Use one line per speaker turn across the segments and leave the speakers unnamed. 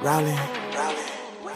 Rowling.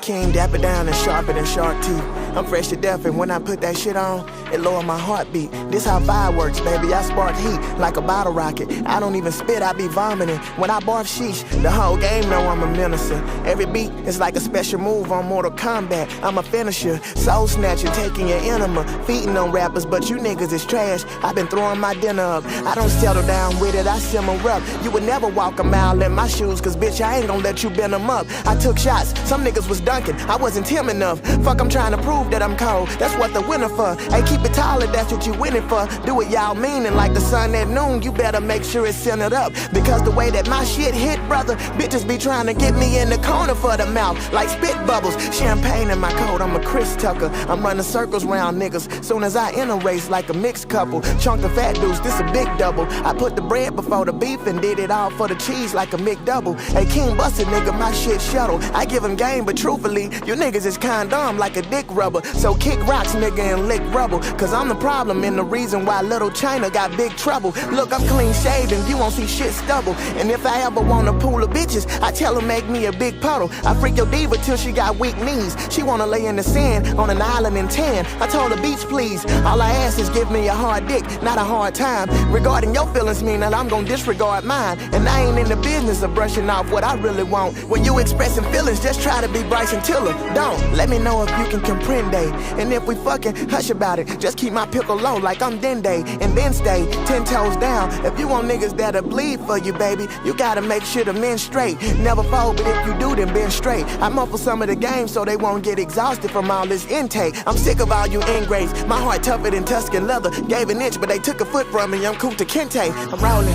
King dapper down and sharper than shark teeth. I'm fresh to death, and when I put that shit on, it lower my heartbeat. This how fire works, baby. I spark heat like a bottle rocket. I don't even spit, I be vomiting. When I barf sheesh, the whole game know I'm a menacer. Every beat is like a special move on Mortal Kombat. I'm a finisher, soul snatcher, taking your enema. Feeding on rappers, but you niggas is trash. I've been throwing my dinner up. I don't settle down with it, I simmer up. You would never walk a mile in my shoes, cause bitch, I ain't gonna let you bend them up. I took shots, some niggas was dunking. I wasn't him enough. Fuck, I'm trying to prove that I'm cold. That's what the winner for. Hey, keep it taller, that's what you winning for. Do it y'all meaning like the sun at noon. You better make sure it's centered up. Because the way that my shit hit, brother, bitches be trying to get me in the corner for the mouth. Like spit bubbles, champagne in my coat. I'm a Chris Tucker. I'm running circles round niggas. Soon as I enter race like a mixed couple. Chunk of fat dudes, this a big double. I put the bread before the beef and did it all for the cheese like a McDouble. Hey, King busted nigga, my shit shuttle. I give him game, but truthfully, you niggas is condom like a dick rubber. So kick rocks, nigga, and lick rubble. Cause I'm the problem and the reason why Little China got big trouble. Look, I'm clean shaven, you won't see shit stubble. And if I ever want a pool of bitches, I tell her make me a big puddle. I freak your diva till she got weak knees. She wanna lay in the sand on an island in tan. I told her beach please. All I ask is give me a hard dick, not a hard time. Regarding your feelings mean that I'm gonna disregard mine. And I ain't in the business of brushing off what I really want. When you expressing feelings, just try to be Bryson Tiller. Don't let me know if you can comprende. And if we fucking hush about it, just keep my pickle low like I'm Dende. And then stay 10 toes down. If you want niggas that'll bleed for you, baby, you gotta make sure the men straight. Never fold, but if you do, then bend straight. I muffle some of the game so they won't get exhausted from all this intake. I'm sick of all you ingrates. My heart tougher than Tuscan leather. Gave an inch, but they took a foot from me. I'm Kunta Kinte. I'm rolling.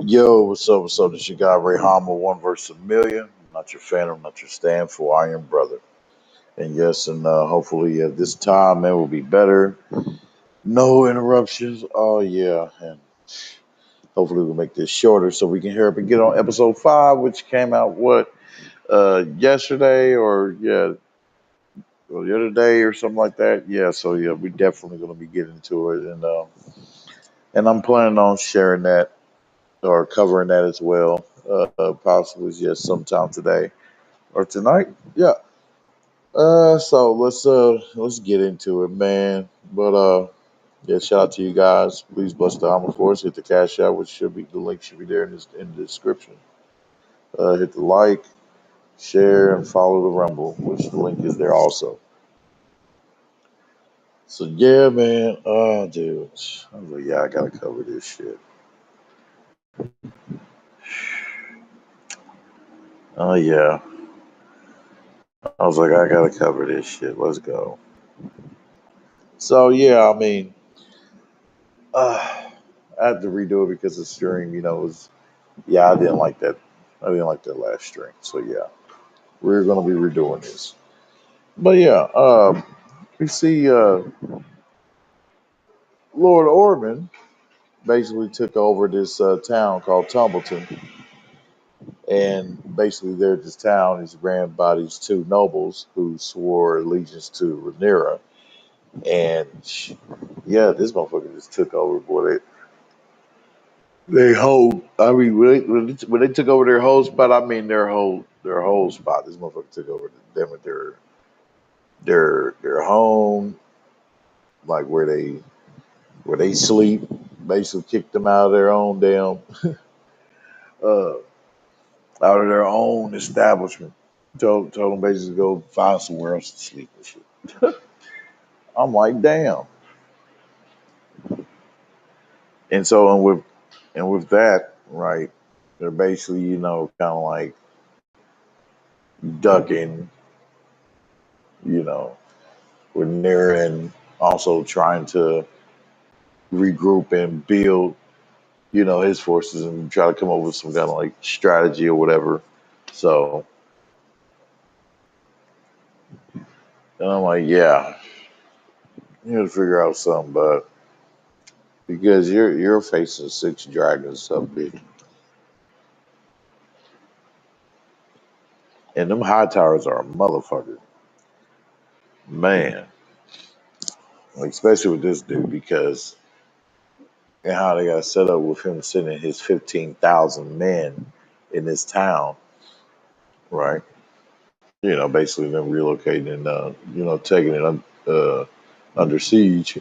Yo, what's up? What's up? This your guy Ray Hama, one verse a million. Not your phantom, not your stand for Iron Brother. And yes, and hopefully this time it will be better. No interruptions. Oh yeah, and hopefully we'll make this shorter so we can hear up and get on episode 5, which came out yesterday or the other day or something like that. Yeah, so yeah, we definitely gonna be getting to it, and I'm planning on sharing that or covering that as well. Possibly yes, sometime today or tonight. Yeah. So let's get into it, man. But yeah, shout out to you guys. Please bless the Humble Force. Hit the cash out, which should be the link should be there in the description. Hit the like, share, and follow the Rumble, which the link is there also. So yeah, man. Oh, dude. I was like, yeah, I gotta cover this shit. Oh yeah. I was like, I gotta cover this shit. Let's go. So yeah, I mean, I had to redo it because the stream, was yeah, I didn't like that. I didn't like that last stream. So yeah, we're gonna be redoing this. But yeah, we see Lord Orban basically took over this town called Tumbleton, and basically there this town is ran by these two nobles who swore allegiance to Rhaenyra, and yeah, this motherfucker just took over. Boy, they hold. I mean, when they took over their whole spot, I mean their whole spot. This motherfucker took over them with their home, like where they sleep. Basically, kicked them out of their own damn uh, out of their own establishment. Told them basically to go find somewhere else to sleep and shit. I'm like, damn. And with that, right? They're basically, kind of like ducking, you know, when they're and also trying to regroup and build, his forces and try to come up with some kind of like strategy or whatever. So, and I'm like, yeah, you got to figure out something, but because you're facing 6 dragons, so big, And them high towers are a motherfucker. Man. Especially with this dude because and how they got set up with him sending his 15,000 men in this town, right? Basically them relocating and taking it under siege.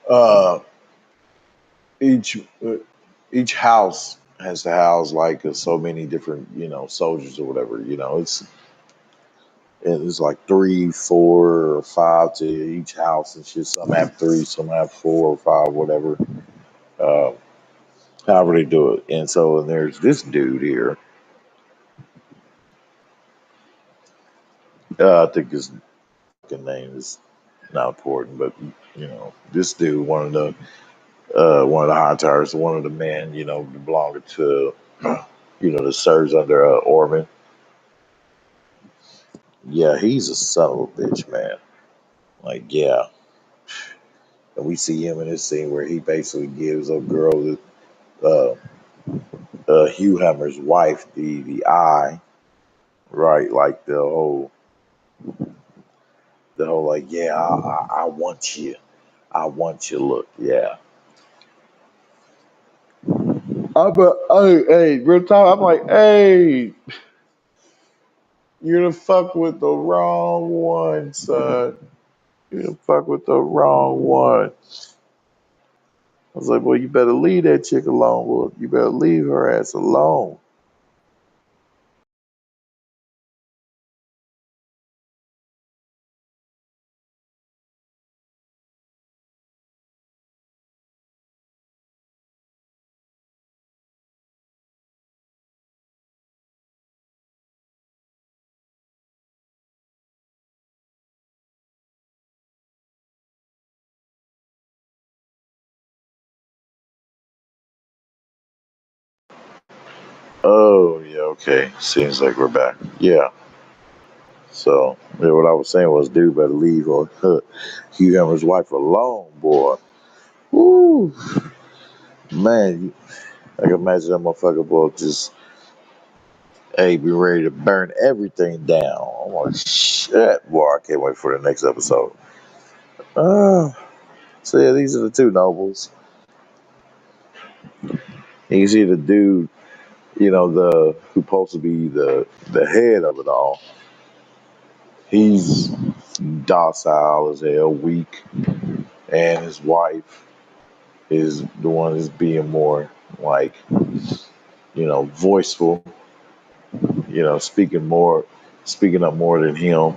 Uh, each each house has to house like so many different soldiers or whatever. It's like three, four, or five to each house and shit. Some have three, some have four or five, whatever. Uh, However they do it. And so there's this dude here. I think his fucking name is not important, but this dude, one of the high tires, one of the men, belonging to, that serves under Orban. Yeah, he's a son of a bitch, man. Like, yeah. And we see him in this scene where he basically gives a girl, uh, Hugh Hammer's wife, the eye, right? Like the whole like, yeah, I want you. I want you look, yeah. Hey, real talk. I'm like, hey, you're the fuck with the wrong one, son. You're the fuck with the wrong one. I was like, well, you better leave that chick alone. Well, you better leave her ass alone. Oh, yeah, okay. Seems like we're back. Yeah. So, yeah, what I was saying was, dude, better leave Hugh Hammer's wife alone, boy. Woo, man. I can imagine that motherfucker, boy, just hey, be ready to burn everything down. I'm like, shit, boy, I can't wait for the next episode. Uh, so yeah, these are the two nobles. And you see the dude, the who's supposed to be the head of it all. He's docile as hell, weak, and his wife is the one that's being more like, voiceful, speaking up more than him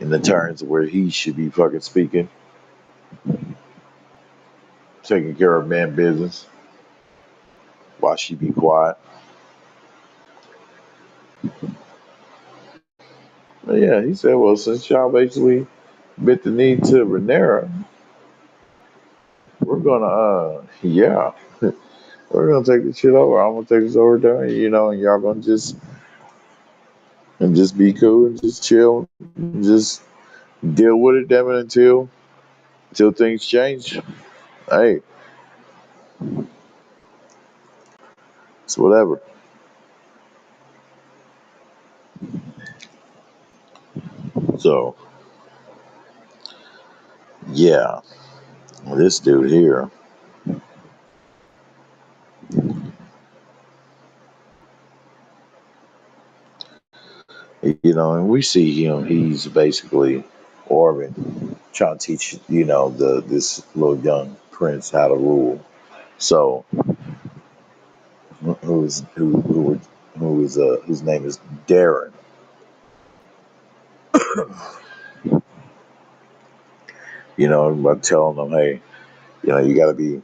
in the terms where he should be fucking speaking, taking care of man business while she be quiet. But yeah, he said, well, since y'all basically bent the knee to Renera, we're gonna, yeah, we're gonna take this shit over. I'm gonna take this over there, and y'all gonna just be cool and just chill, and just deal with it, damn it, until things change. Hey, it's whatever. So yeah, this dude here, and we see him. He's basically Orban trying to teach, this little young prince how to rule. So whose name is Darren. By telling them, hey, you got to be,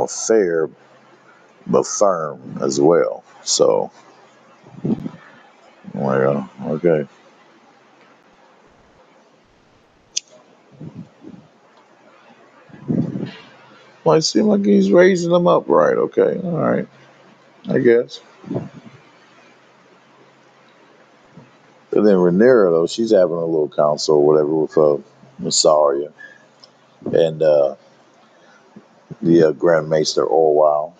fair but firm as well. So, well, okay. Well, it seems like he's raising them up right. Okay, all right, I guess. And then Rhaenyra, though, she's having a little council or whatever with Massaria and the Grand Maester Orwell.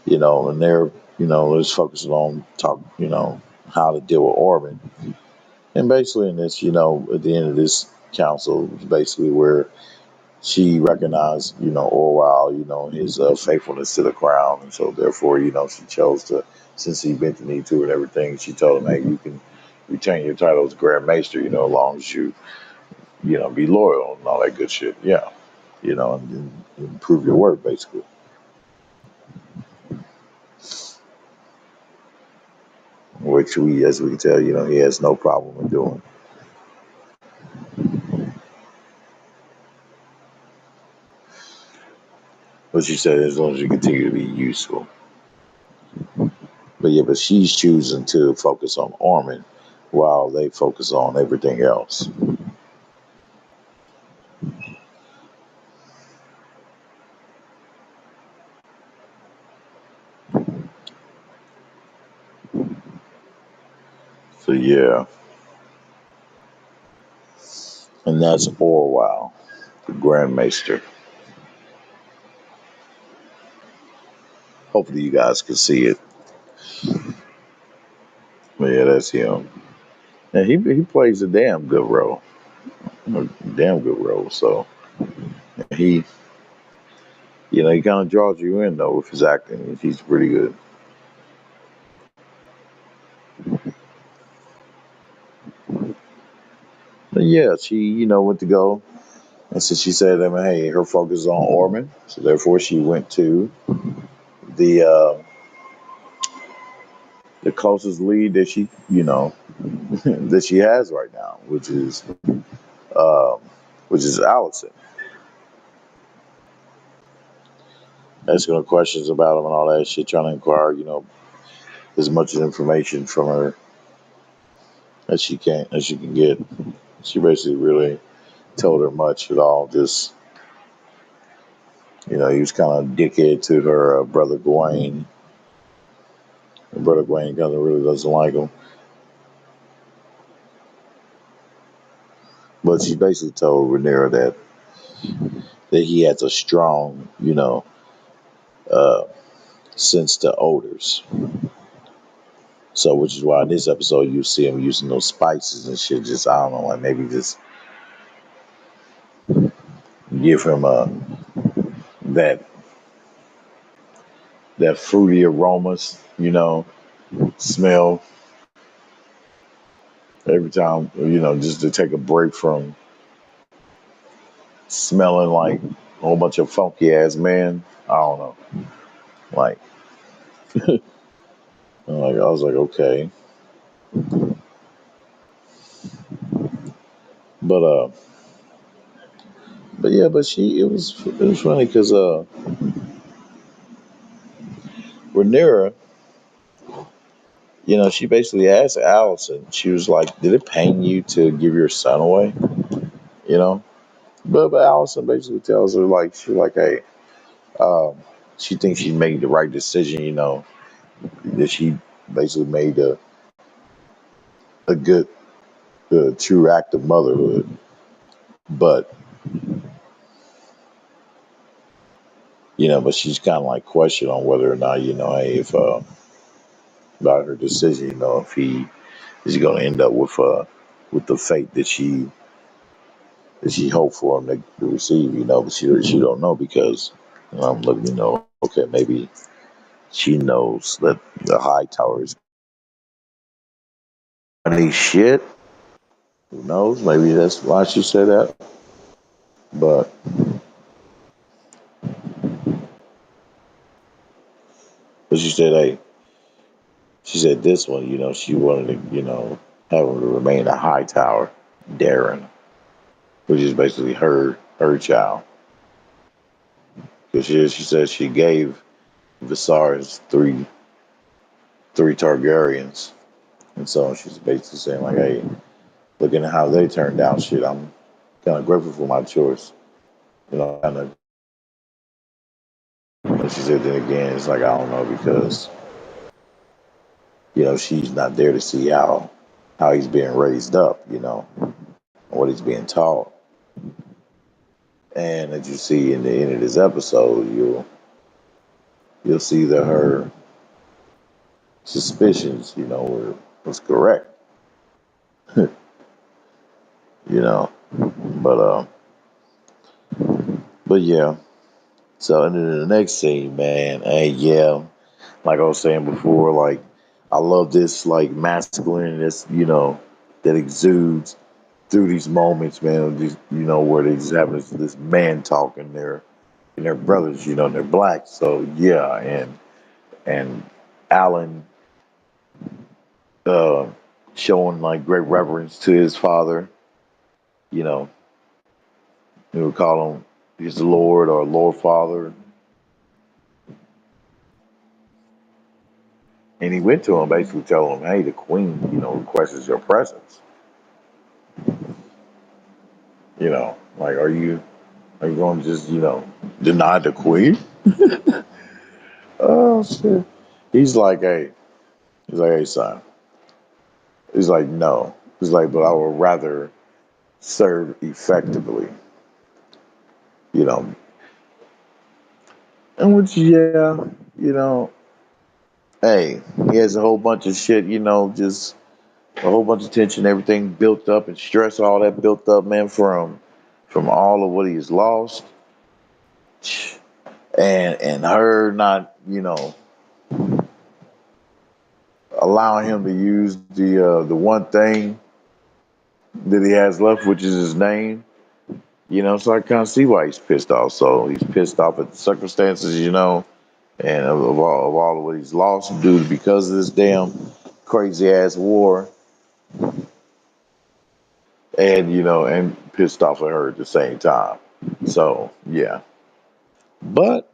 And they're let's focus on how to deal with Orban. And basically, in this, at the end of this council, basically where she recognized, Orwell, his faithfulness to the crown, and so therefore, she chose to, since he bent the knee to it and everything, she told him, hey, you can retain your title as Grand Maester, as long as you, be loyal and all that good shit. Yeah, and prove your worth, basically. Which as we can tell, he has no problem in doing. But she said, as long as you continue to be useful. But yeah, but she's choosing to focus on Orman while they focus on everything else. So yeah, and that's Orwell, the Grand Maester. Hopefully you guys can see it. But yeah, that's him. And he plays a damn good role. A damn good role. So he he kind of draws you in though with his acting. He's pretty good. But yeah, she went to go. And so she said, I mean, hey, her focus is on Orman. So therefore she went to the the closest lead that she that she has right now, um, which is Allison. Asking her questions about him and all that shit, trying to inquire, as much information from her as she can get. She basically really told her much at all. Just he was kind of dickhead to her brother Gawain. Her brother Gawain kind of really doesn't like him, but she basically told Rhaenyra that he has a strong, uh, sense to odors. So, which is why in this episode you see him using those spices and shit. Just I don't know, like maybe just give him that that fruity aromas, smell every time, just to take a break from smelling like a whole bunch of funky ass men. I don't know, like, I was like, okay, but yeah, but it was funny because Rhaenyra, she basically asked Allison, she was like, did it pain you to give your son away? You know, but Allison basically tells her like she's like, hey, um, she thinks she made the right decision. That she basically made a good, true act of motherhood. But but she's kind of like questioning on whether or not hey, if about her decision. If he is going to end up with the fate that she hoped for him to receive. But she don't know because I'm looking. Okay, maybe she knows that the high tower is any shit. Who knows? Maybe that's why she said that. But she said, hey, she said this one, she wanted to, have him to remain a high tower, Darren, which is basically her child. Because she said she gave Viserys three Targaryens. And so she's basically saying like, hey, looking at how they turned down shit, I'm kind of grateful for my choice. Kind of. And she said then again, it's like I don't know because she's not there to see how he's being raised up, what he's being taught. And as you see in the end of this episode, you'll see that her suspicions, was correct, you know. But but yeah. So and then the next scene, man, hey, yeah, like I was saying before, like I love this like masculineness, that exudes through these moments, man. Just, where they just have this man talk and their brothers, and they're black. So yeah, and Alan uh, showing like great reverence to his father, you know, he would call him his Lord or Lord Father, and he went to him basically telling him, "Hey, the Queen, requests your presence. Like are you going to just deny the Queen?" Oh shit. He's like, hey, son. He's like, no. He's like, but I would rather serve effectively, you know. And which, yeah, you know, hey, he has a whole bunch of shit, just a whole bunch of tension, everything built up and stress, all that built up, man, from all of what he's lost, and her not, allowing him to use the one thing that he has left, which is his name. So I kind of see why he's pissed off. So he's pissed off at the circumstances, and of all of what he's lost due to because of this damn crazy ass war, and and pissed off at her at the same time. So yeah, but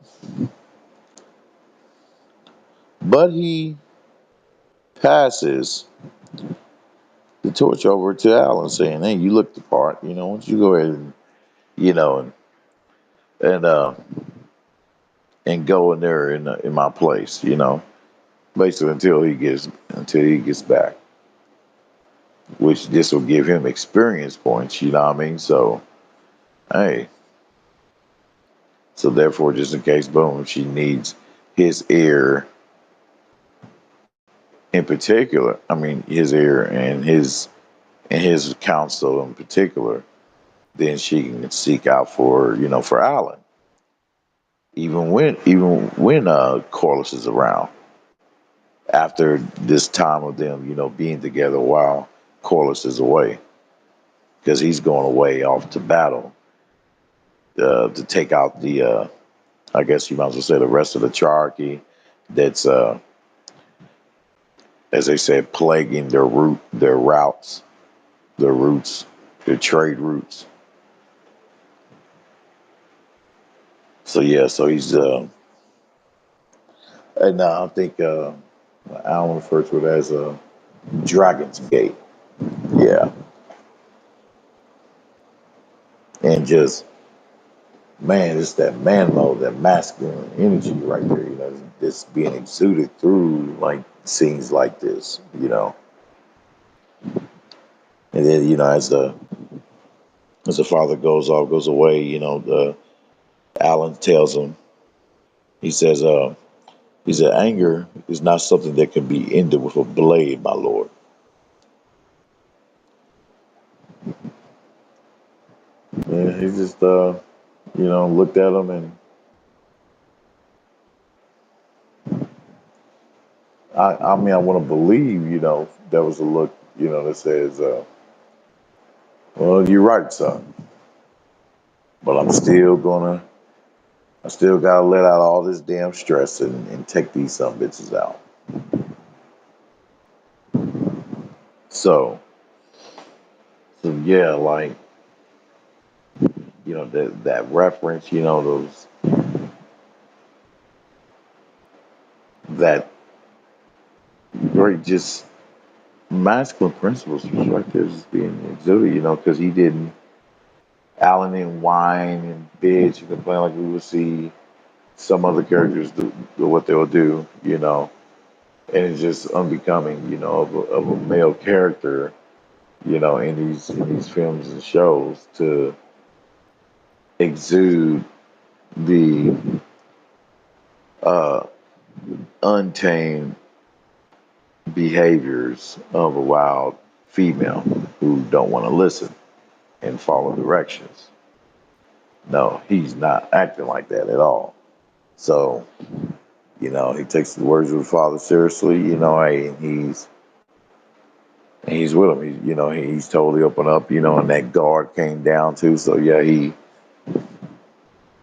he passes the torch over to Alan, saying, "Hey, you look the part. Why don't you go ahead and you know and and go in there in my place, basically until he gets back." Which this will give him experience points, you know what I mean? So, hey, so therefore, just in case, boom, she needs his ear in particular. I mean, his ear and his counsel in particular. Then she can seek out for Alan, even when Corliss is around. After this time of them, being together while Corliss is away, because he's going away off to battle to take out I guess you might as well say the rest of the Cherokee that's, as they said, plaguing their routes, their routes, their trade routes. So yeah, so he's, and now I think Alan refers to it as Dragon's Gate. Yeah, and just man, it's that man mode, that masculine energy right there. That's being exuded through like scenes like this. And then as the father goes away, the Alan tells him, he says, anger is not something that can be ended with a blade, my lord. And he just, looked at him, and I mean, I want to believe, that was a look, that says, well, you're right, son, but I still gotta let out all this damn stress and take these some bitches out. So, yeah, like, that reference, those, that great just masculine principles was right there just being exuded, because Alan didn't whine and bitch and complain like we would see some other characters do what they'll do, and it's just unbecoming, of a male character, in these films and shows to exude the uh, untamed behaviors of a wild female who don't want to listen and follow directions. No, he's not acting like that at all. So, he takes the words of the father seriously, and he's with him. He's totally open up, and that guard came down too. So yeah,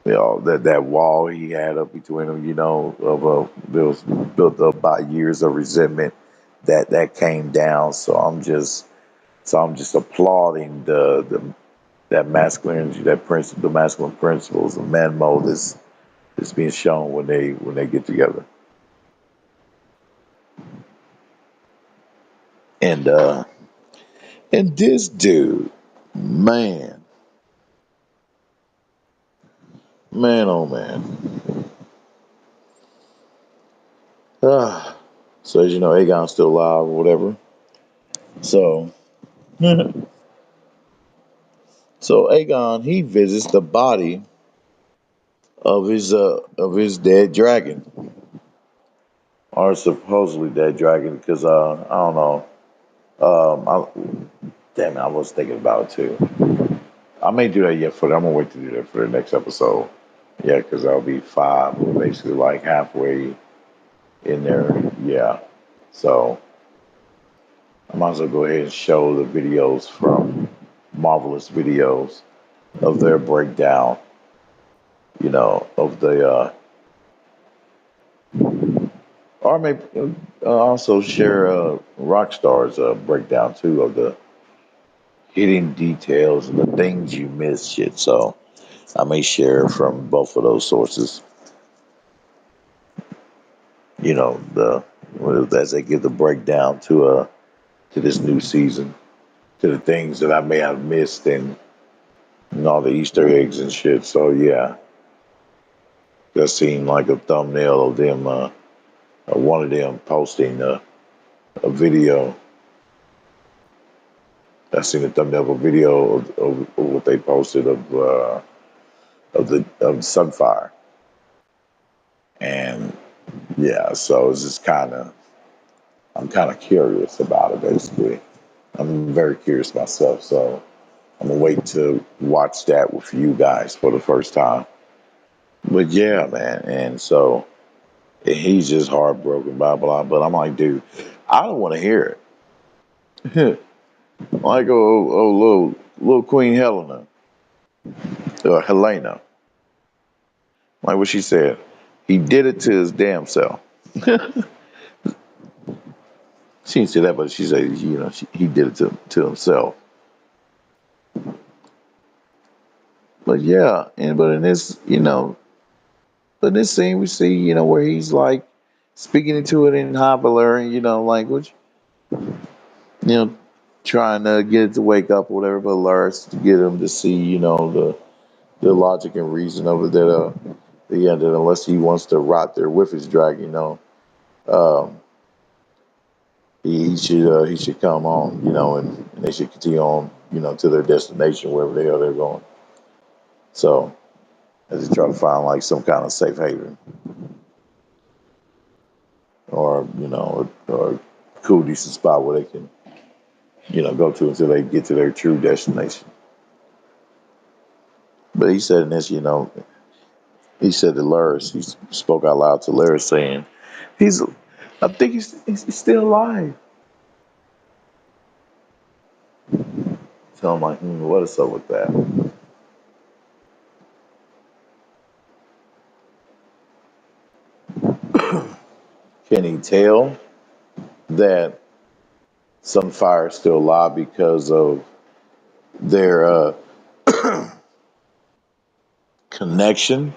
that wall he had up between them, of that was built up by years of resentment, that came down. So I'm just applauding that masculinity, the masculine principles, the man mode is being shown when they get together. And this dude, man, man, oh man. Ah, so as you know, Aegon's still alive or whatever. So so Aegon he visits the body of his dead dragon, or supposedly dead dragon, because I don't know. Damn it, I was thinking about it too. I may do that yet I'm gonna wait to do that for the next episode. Yeah, because that'll be five. We're basically like halfway in there. Yeah. So I might as well go ahead and show the videos from Marvelous Videos of their breakdown, of or maybe also share Rockstar's breakdown too of the hidden details and the things you miss shit. So I may share from both of those sources, the as they give the breakdown to this new season, to the things that I may have missed and all the Easter eggs and shit. So yeah, that seemed like a thumbnail of them, one of them posting a video. I seen a thumbnail of a video of what they posted of Sunfire, and yeah, so it's just I'm kind of curious about it. Basically, I'm very curious myself, so I'm gonna wait to watch that with you guys for the first time. But yeah, man, and so he's just heartbroken, blah blah. But I'm like, dude, I don't want to hear it. Like, little Queen Helena, Helena, like what she said, he did it to his damn self. She didn't say that, but she said, he did it to himself. But yeah, but in this scene we see, where he's like speaking into it in High Valyrian, language, you know, trying to get it to wake up or whatever, but Lars to get him to see, the logic and reason of it that unless he wants to rot there with his dragon, um, he should come on, and they should continue on, to their destination wherever the hell they're going. So as they try to find like some kind of safe haven or or cool decent spot where they can go to until they get to their true destination. But he said in this, he said to Laris, he spoke out loud to Laris saying, he's, I think he's still alive. So I'm like, what is up with that? Can he tell that Sunfire is still alive because of their connection?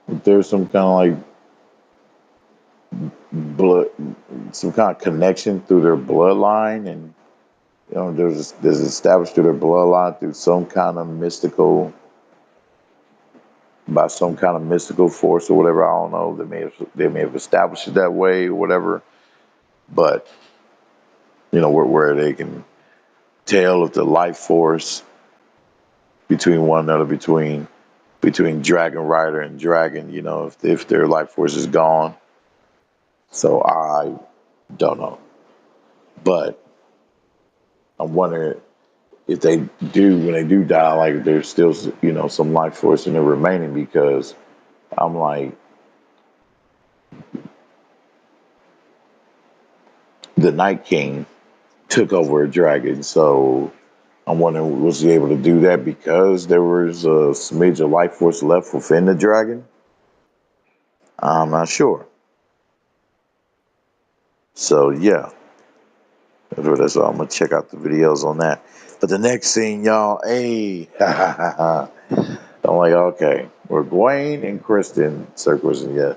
If there's some kind of like blood, some kind of connection through their bloodline, and there's established through their bloodline through some kind of mystical, by some kind of mystical force or whatever. I don't know. They may have established it that way or whatever, but where they can tell if the life force between one another, between between Dragon Rider and Dragon. If their life force is gone. So I don't know, but I'm wondering if they do when they do die, like there's still some life force in there remaining because I'm like the Night King took over a dragon, so I'm wondering was he able to do that because there was a smidge of life force left within the dragon? I'm not sure. So yeah, that's all. I'm gonna check out the videos on that. But the next scene, y'all, hey, I'm like, okay, we're Gwaine and Kristen circles, and yeah,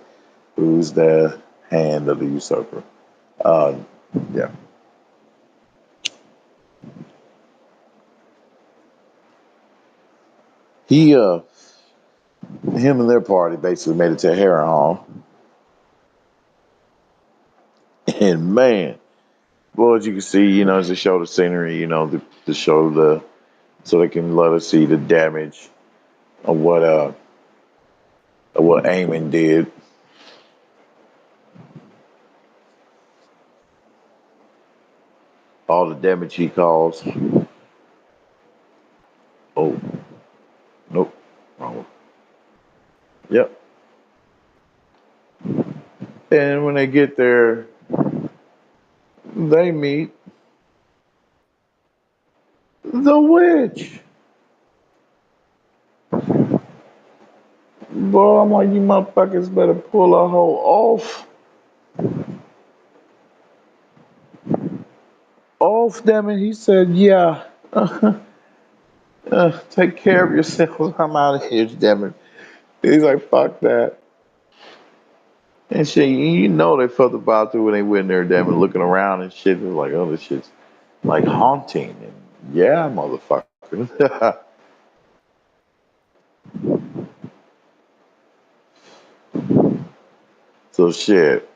who's the hand of the usurper? Uh, yeah, he, him and their party basically made it to Harrenhal, and man, well, as you can see, as they show the scenery, to show so they can let us see the damage of what Aemon did. All the damage he caused. Oh, nope. Wrong one. Yep. And when they get there, they meet the witch. Boy, I'm like, you motherfuckers better pull a hoe off. Off them. And he said, yeah, take care of yourselves. I'm out of here, damn it. He's like, fuck that. And shit, they felt about through when they went there, damn it, looking around and shit. It was like, oh, this shit's like haunting. And yeah, motherfucker. So shit.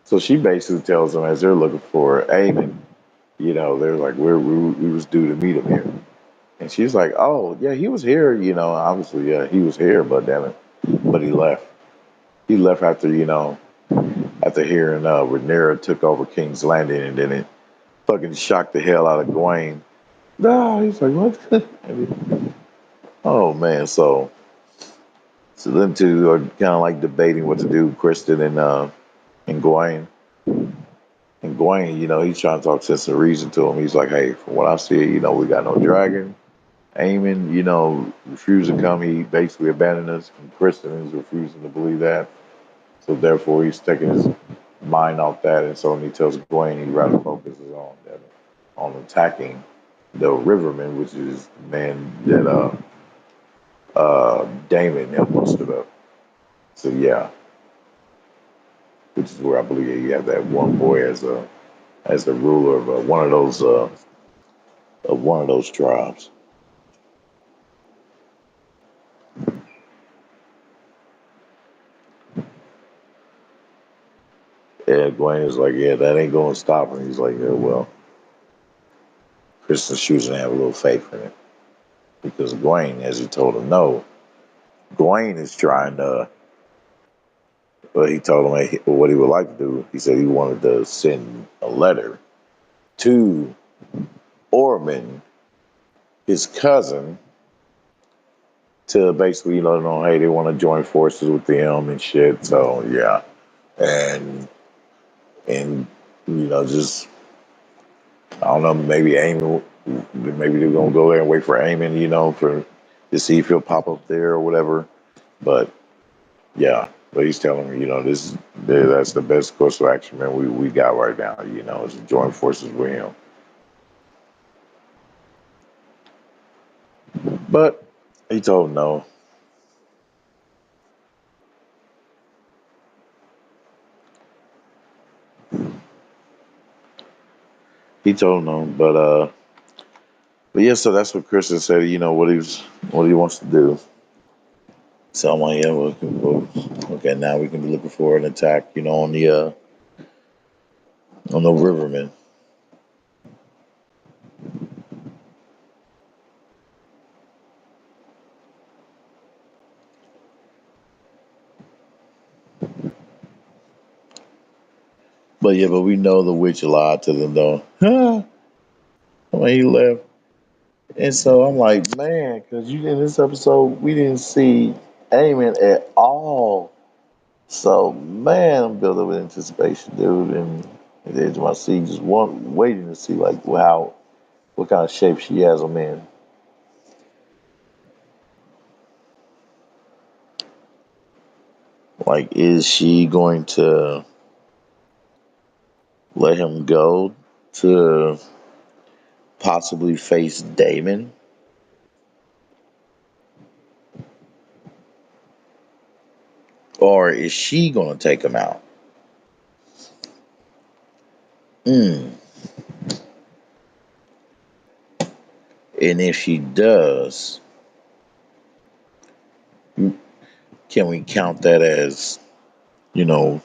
So she basically tells them as they're looking for Aemon, they're like, we was due to meet him here. And she's like, oh, yeah, he was here, obviously, yeah, he was here, but damn it. But he left. He left after hearing Rhaenyra took over King's Landing, and then it fucking shocked the hell out of Gwaine. No, he's like, what? Oh, man. So them two are kind of like debating what to do, Kristen and Gwaine. And Gwaine, he's trying to talk sense and reason to him. He's like, hey, from what I see, we got no dragon. Aemon, refusing to come. He basically abandoned us. And Kristen is refusing to believe that. So therefore, he's taking his mind off that. And so when he tells Gwaine he'd rather focus on attacking the Riverman, which is the man that Damon helped busted up. So yeah, which is where I believe you have that one boy as the ruler of one of those tribes. And Gwaine is like, yeah, that ain't going to stop him. He's like, yeah, well, Kristen's choosing to have a little faith in it because Gwaine, as he told him, no, Gwaine is trying to. But he told him what he would like to do. He said he wanted to send a letter to Ormond, his cousin, to basically let him know, hey, they want to join forces with them and shit. So yeah, and and just I don't know, maybe maybe they're gonna go there and wait for Aemon, for to see if he'll pop up there or whatever. But yeah, but he's telling me, that's the best course of action, man. We got right now, is to join forces with him. But he told him no. He told him no, but yeah. So that's what Christian said. What he wants to do. So I'm like, yeah, okay. Now we can be looking for an attack, on the Riverman. But yeah, but we know the witch lied to them though. When he left, and so I'm like, man, because you in this episode we didn't see Eamon at all. So man, I'm building with anticipation, dude, and at the edge of my seat, just waiting to see like what kind of shape she has him in. Like, is she going to let him go to possibly face Damon? Or is she going to take him out? Mm. And if she does, can we count that as, you know,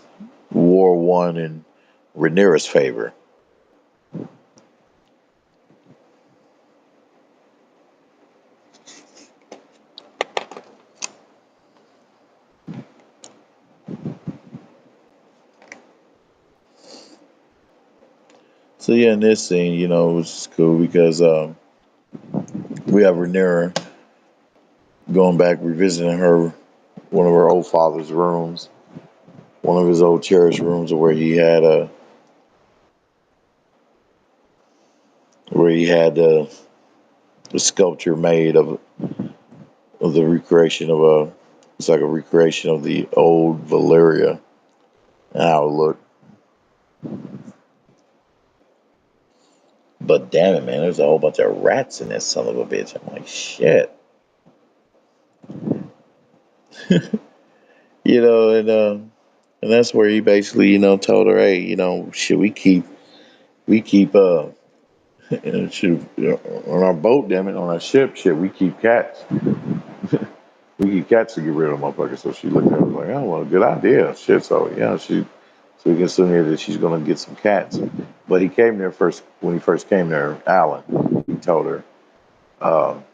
War won in Rhaenyra's favor? So yeah, in this scene, it's cool because we have Rhaenyra going back, revisiting one of her old father's rooms, one of his old cherished rooms where he had a sculpture made of the recreation of it's like a recreation of the old Valeria and how it looked. But damn it, man, there's a whole bunch of rats in this son of a bitch. I'm like, shit. And that's where he basically, told her, hey, should we keep should, on our boat, damn it, on our ship, shit, we keep cats. We keep cats to get rid of motherfuckers. So she looked at it like, oh, well, good idea. Shit, so yeah, so we can assume here that she's gonna get some cats. But he came there first when he first came there, Alan. He told her, um,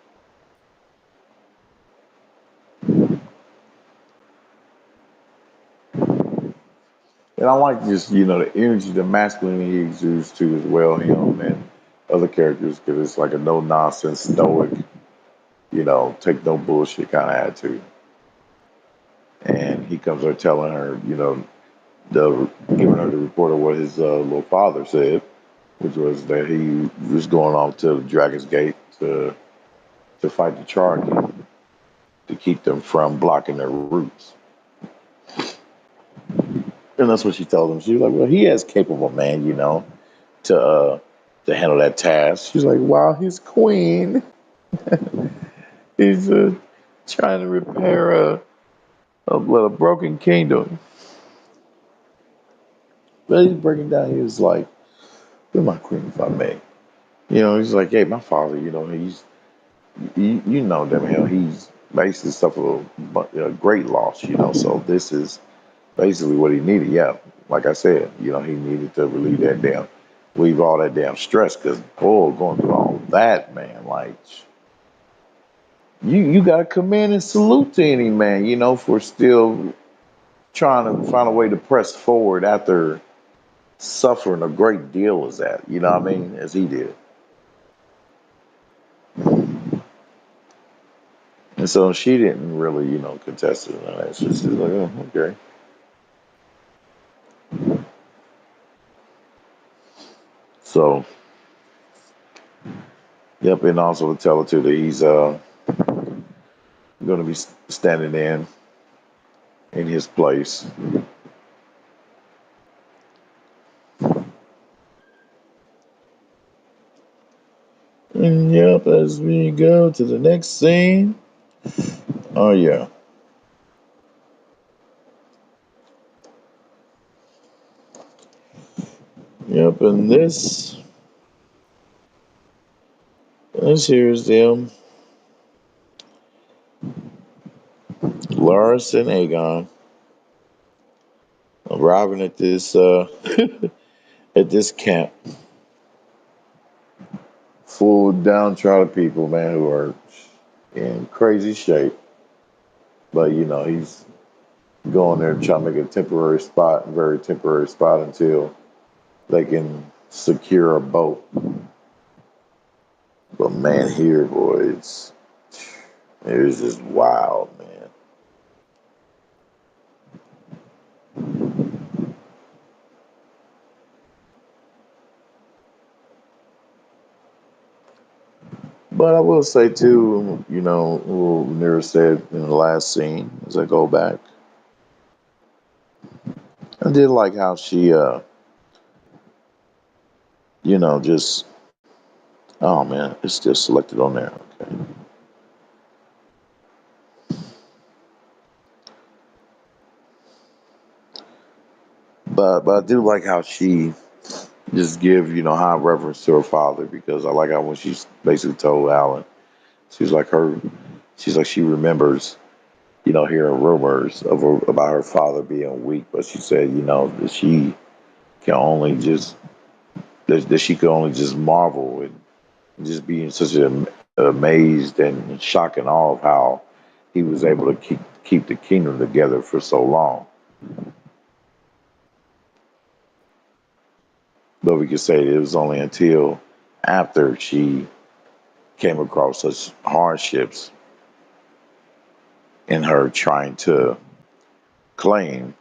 and I like just the energy, the masculinity he exudes too as well. Him and other characters because it's like a no nonsense, stoic, take no bullshit kind of attitude. And he comes there telling her, giving her the report of what his little father said, which was that he was going off to the Dragon's Gate to fight the Charky to keep them from blocking their routes. And that's what she told him. She was like, "Well, he is capable, man, to handle that task." She's like, "While his queen is trying to repair a broken kingdom." But he's breaking down. He was like, "You're my queen, if I may." He's like, "Hey, my father, he's damn hell, he's basically suffered a great loss, So this is basically what he needed. Yeah, like I said, he needed to relieve all that damn stress. Because boy, going through all that, man, like you got to commend and salute to any man, for still trying to find a way to press forward after suffering a great deal as that. You know what I mean? As he did. And so she didn't really, contest it. And she's like, oh, okay. So, yep, and also to tell her too that he's going to be standing in his place. And yep, as we go to the next scene. Oh yeah. Yep, and this here's them, Loras and Aegon, arriving at this at this camp full of downtrodden people, man, who are in crazy shape. But he's going there trying to make a temporary spot, a very temporary spot until they can secure a boat. But man, here, boy, it's just wild, man. But I will say too, what Nira said in the last scene as I go back, I did like how she, just oh man, it's still selected on there. Okay, but I do like how she just give high reverence to her father because I like how when she's basically told Alan, she's like she remembers hearing rumors about her father being weak, but she said that she can only just that she could only just marvel and just be in such an amazed and shock and awe of how he was able to keep the kingdom together for so long. But we could say that it was only until after she came across such hardships in her trying to claim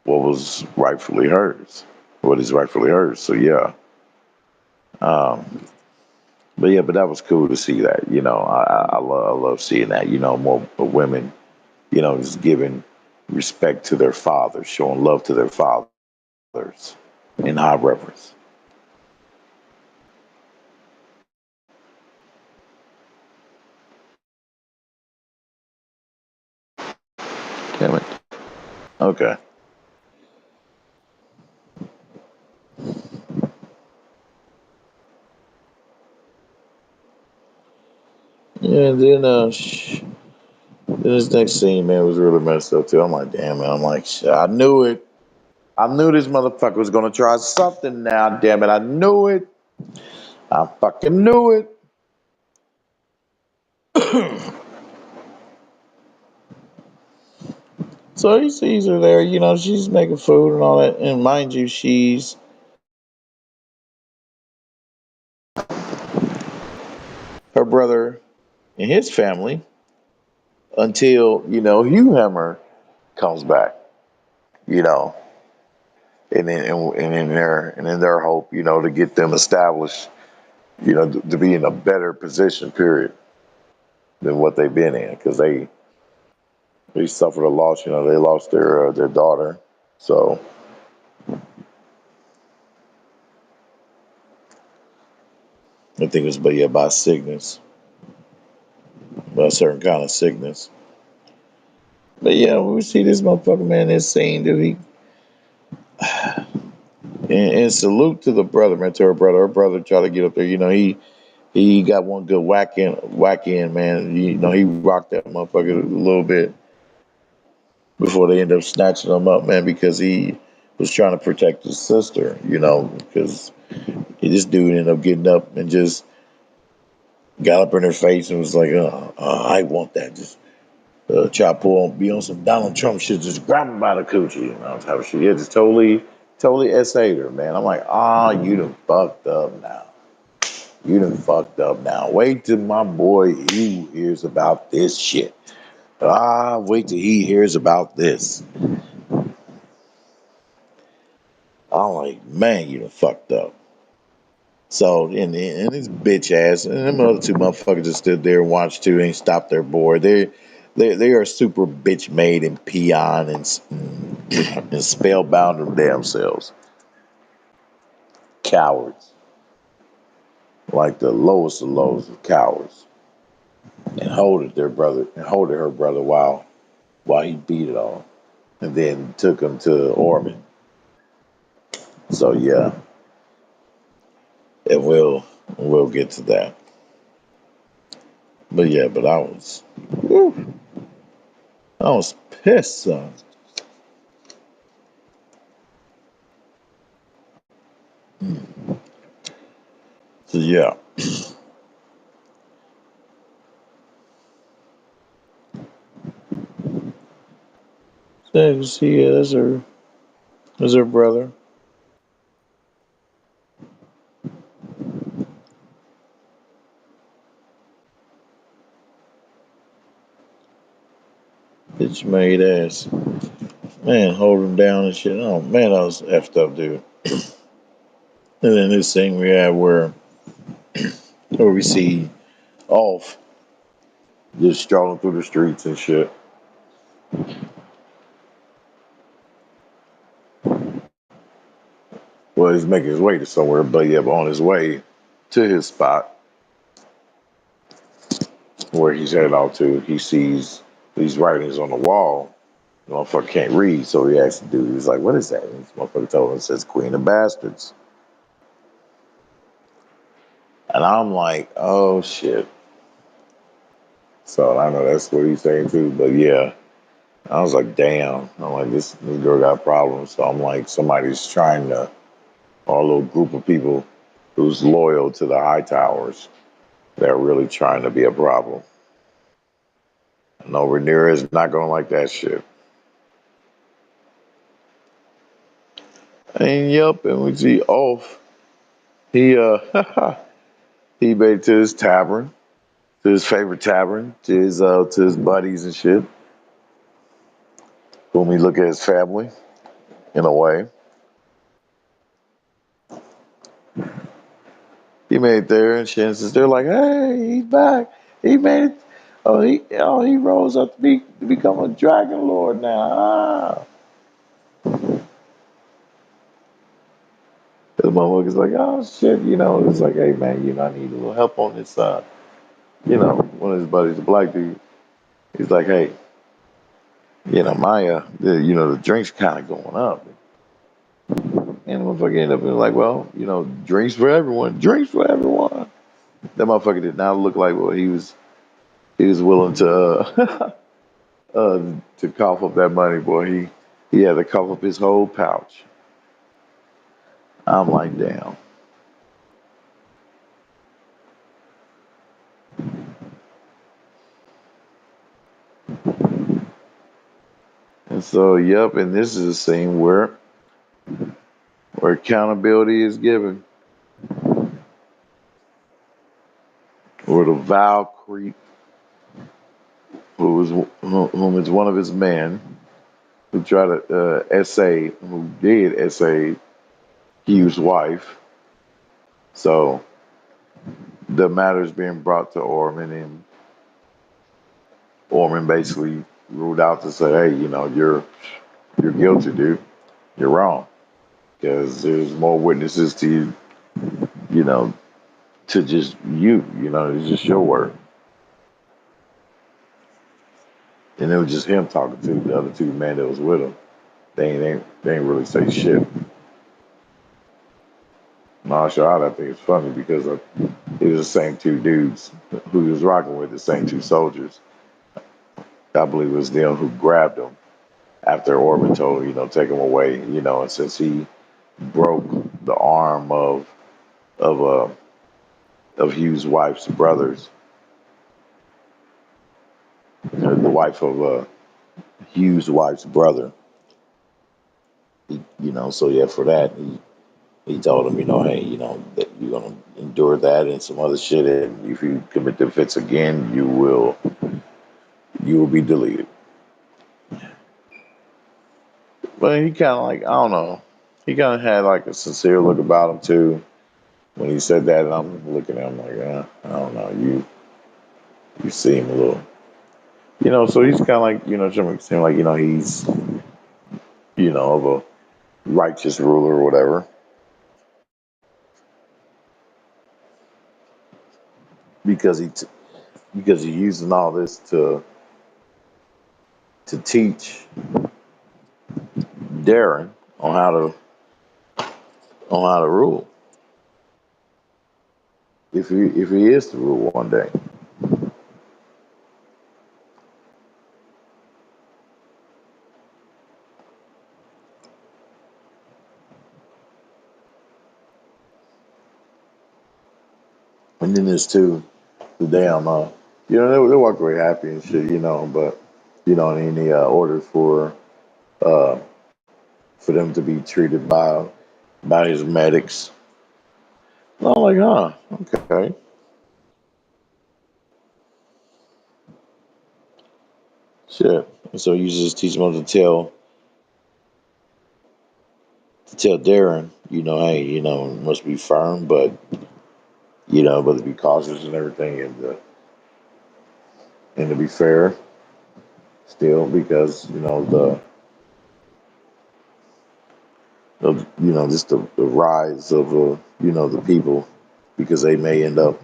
what was rightfully hers, what is rightfully hers. So yeah, um, but that was cool to see that. I love seeing that. More women, just giving respect to their fathers, showing love to their fathers in high reverence. Damn it. Okay. Yeah. Then this next scene, man, was really messed up too. I'm like, damn man. I'm like, shit, I knew it. I knew this motherfucker was gonna try something now. Damn it. I knew it. I fucking knew it. So he sees her there, she's making food and all that. And mind you, she's her brother and his family until, Hugh Hammer comes back, you know, and in their hope, to get them established, to be in a better position, period, than what they've been in. Because they suffered a loss, they lost their daughter. So I think it was by sickness, by a certain kind of sickness. But yeah, we see this motherfucker, man, this scene, dude. And salute to the brother, man, to her brother. Her brother tried to get up there. He got one good whack in, man. He rocked that motherfucker a little bit before they end up snatching him up, man, because he was trying to protect his sister, because this dude ended up getting up and just got up in her face and was like, I want that. Just try to be on some Donald Trump shit, just grab him by the coochie, type of shit. Yeah, just totally essayed her, man. I'm like, you done fucked up now. You done fucked up now. Wait till my boy Hugh hears about this shit. Wait till he hears about this. I'm like, man, you done fucked up. So, and this bitch ass, and them other two motherfuckers just stood there and watched too, ain't stopped their boy. They are super bitch made and peon and spellbound them damn selves. Cowards. Like the lowest of lows of cowards. And holded her brother while he beat it on. And then took him to Ormond. So yeah, and we'll get to that. But yeah, whew, I was pissed, son. So yeah, so you see, there's her brother. Bitch made ass. Man, hold him down and shit. Oh, man, I was effed up, dude. And then this thing we had where we see Off just strolling through the streets and shit. Well, he's making his way to somewhere, but yeah, but on his way to his spot where he's headed out to, he sees these writings on the wall. The motherfucker can't read, so he asks the dude, he's like, what is that? And this motherfucker told him it says Queen of Bastards. And I'm like, oh shit. So I know that's what he's saying too, but yeah. I was like, damn. I'm like, this girl got problems. So I'm like, somebody's trying to, or a little group of people who's loyal to the high towers. They're really trying to be a problem. No, Rhaenyra is not going to like that shit. And yep, and we see Off. He he made it to his tavern, to his favorite tavern, to his buddies and shit. Whom he look at his family in a way. He made it there, and Shen's they're like, "Hey, he's back. He made it. He rose up to become a dragon lord now." Ah. The motherfucker's like, "Oh shit," It's like, "Hey man, I need a little help on this." One of his buddies, a black dude, he's like, "Hey, Maya, the drinks kind of going up." And the motherfucker ended up being like, "Well, drinks for everyone, drinks for everyone." That motherfucker did not look like what he was willing to uh, to cough up that money, boy. He had to cough up his whole pouch. I'm like, damn. And so, yep. And this is a scene where accountability is given, where the Val Creek, whom is one of his men, who tried to who did essay Hugh's wife. So the matter is being brought to Orman, and Orman basically ruled out to say, "Hey, you're guilty, dude. You're wrong because there's more witnesses to you know, to just it's just your word." And it was just him talking to the other two men that was with him. They ain't really say shit. Martial art, I think it's funny because it was the same two dudes who he was rocking with, the same two soldiers. I believe it was them who grabbed him after Orban told him, take him away, and since he broke the arm of uh of Hugh's wife's brothers, the wife of Hugh's wife's brother, so yeah, for that he told him, hey, that you're gonna endure that and some other shit, and if you commit the offense again, you will be deleted. But he kind of like, I don't know, he kind of had like a sincere look about him too when he said that, and I'm looking at him like, I don't know, you seem a little, so he's kind of like, trying to make it seem like, he's, of a righteous ruler or whatever, because because he's using all this to teach Darren on how to rule, if he is to rule one day. And then there's two, the damn, they walk away happy and shit, but and he ordered uh, for them to be treated by his medics. And I'm like, huh, okay, shit. So you just teach them to tell Darren, hey, must be firm, but to be cautious and everything, and to be fair still, because just the rise of the people, because they may end up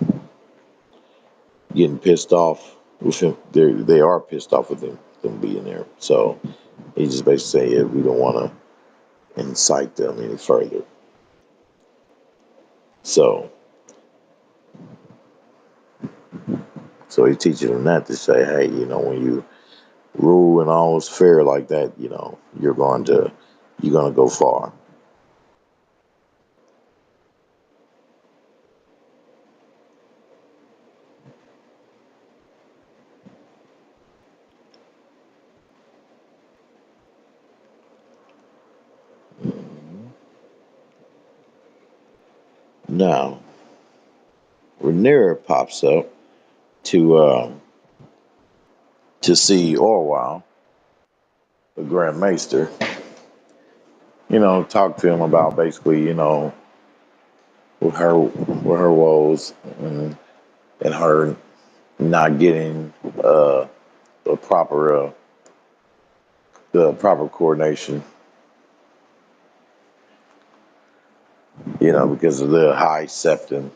getting pissed off with him. They are pissed off with them being there. So he just basically saying, yeah, we don't want to incite them any further. So so he's teaching them that, to say, hey, when you rule and all is fair like that, you're going to go far. Now, Rhaenyra pops up to to see Orwell, the Grand Maester, talk to him about basically, with her woes, and her not getting the proper coordination, because of the High Septon,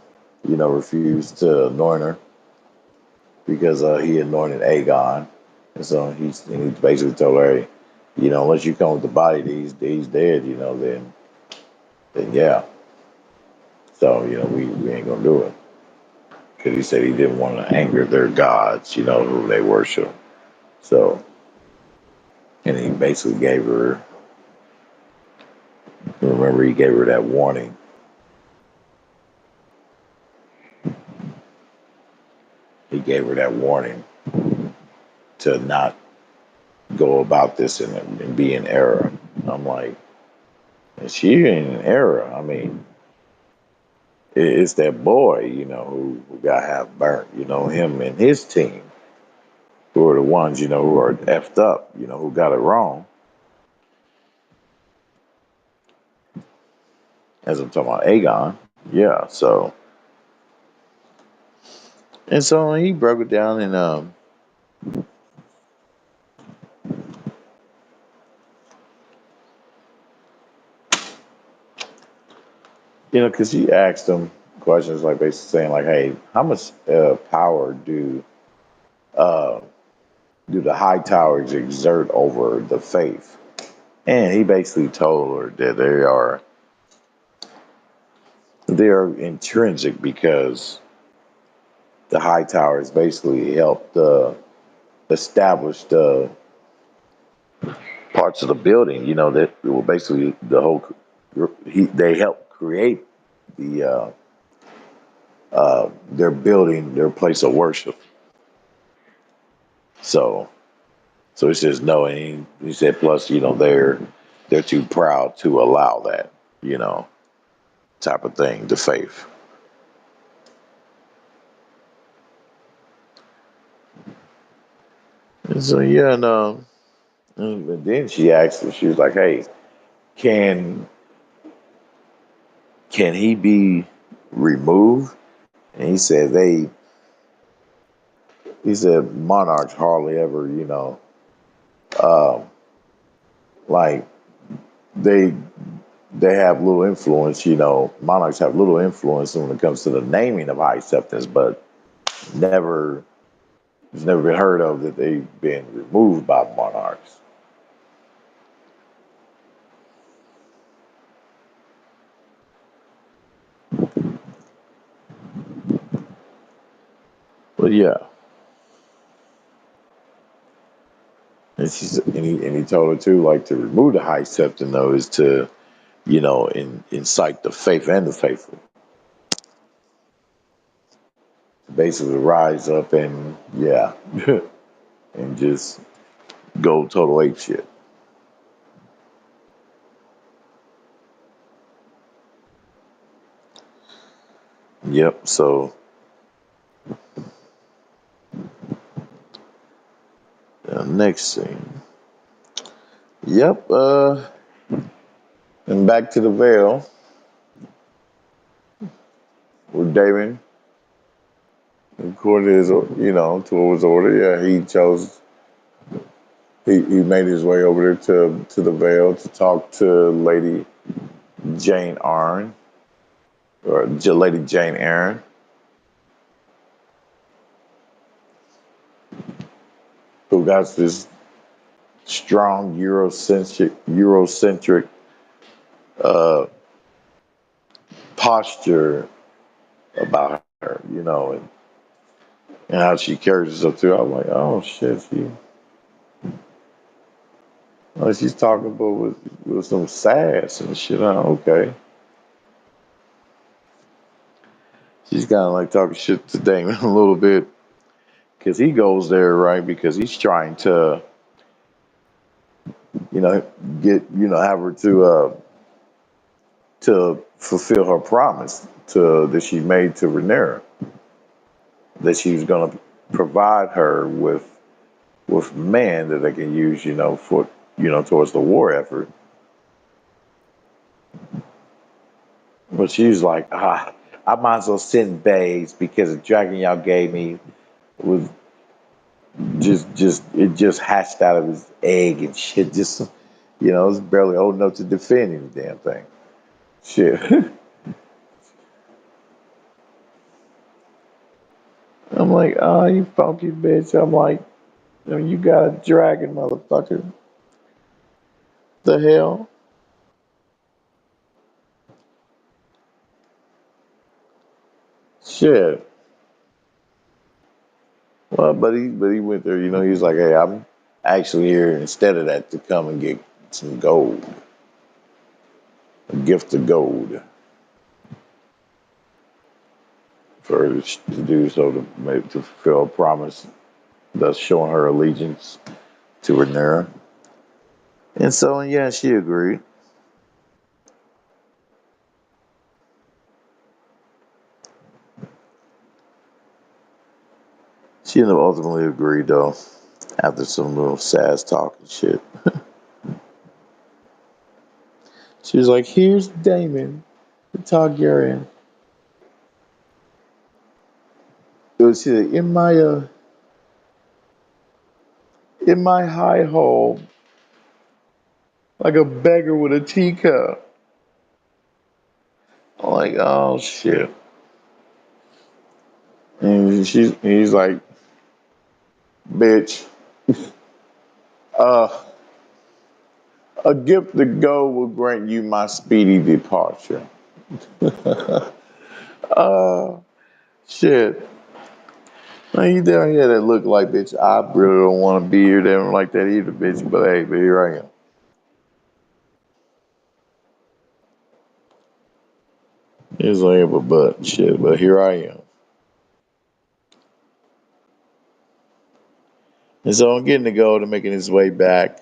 refused to anoint her, because he anointed Aegon, and so he basically told her, hey, unless you come with the body, he's dead, then yeah. So we ain't gonna do it, because he said he didn't want to anger their gods, who they worship. So, and he basically gave her. Remember, he gave her that warning. He gave her that warning to not go about this and be in error. I'm like, is she in an error? I mean, it's that boy, who got half burnt. Him and his team, who are the ones, who are effed up, who got it wrong. As I'm talking about Aegon, yeah. So he broke it down, and because he asked him questions like basically saying like, "Hey, how much power uh, do the high towers exert over the faith?" And he basically told her that they are intrinsic, because the high towers basically helped establish the parts of the building. That were basically the whole. They helped create their building, their place of worship. So so he says no, and he said plus they're too proud to allow that you know type of thing, the faith. And so yeah, and then she asked him, she was like, hey, can can he be removed? And he said monarchs hardly ever, um, like they they have little influence. Monarchs have little influence when it comes to the naming of high acceptance, but never it's never been heard of that they've been removed by monarchs. But yeah, and he told her too, like, to remove the high septon though is to incite the faith and the faithful, basically rise up and yeah, and just go total ape shit. Yep. So next scene. Yep. And back to the veil with Damon, according to his, to his order. Yeah, he chose. He made his way over there to the veil to talk to Lady Jane Arn or Lady Jane Aaron, who got this strong Eurocentric uh, posture about her, and how she carries herself too. I'm like, oh shit, she's talking about with some sass and shit. Okay, she's kind of like talking shit to Damon a little bit because he goes there right because he's trying to, you know, get have her to fulfill her promise that she made to Rhaenyra, that she was going to provide her with men that they can use, for towards the war effort. But she's like, I might as well send babes because the dragon y'all gave me was just it just hatched out of his egg and shit. Just it's barely old enough to defend any damn thing. Shit. I'm like, oh, you funky bitch. I'm like, you got a dragon, motherfucker. The hell? Shit. Well, but he went there. He's like, hey, I'm actually here instead of that to come and get some gold, a gift of gold for her to do so to fulfill a promise, thus showing her allegiance to Rhaenyra. And so, yeah, she agreed. She ended up ultimately agreed though, after some little sass talk and shit. She was like, "Here's Damon, the Targaryen. It was in my high hole, like a beggar with a teacup." I'm like, "Oh shit!" And he's like, "Bitch, uh, a gift to go will grant you my speedy departure." uh, Shit. Man, you down here that look like, bitch, I really don't want to be here. They don't like that either, bitch. But hey, but here I am. It's like, but shit, but here I am. And so I'm getting the gold and making his way back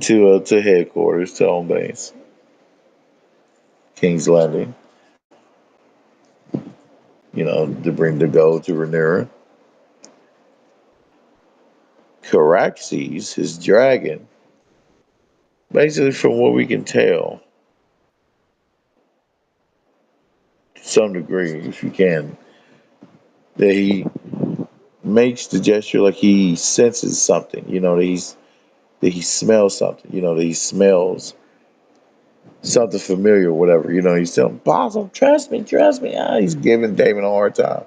to headquarters, to home base, King's Landing. To bring the gold to Rhaenyra. Caraxes, his dragon, basically from what we can tell, to some degree, if you can, that he makes the gesture like he senses something. That he smells something. That he smells something familiar or whatever. He's telling Basil, trust me, trust me. He's giving Damon a hard time.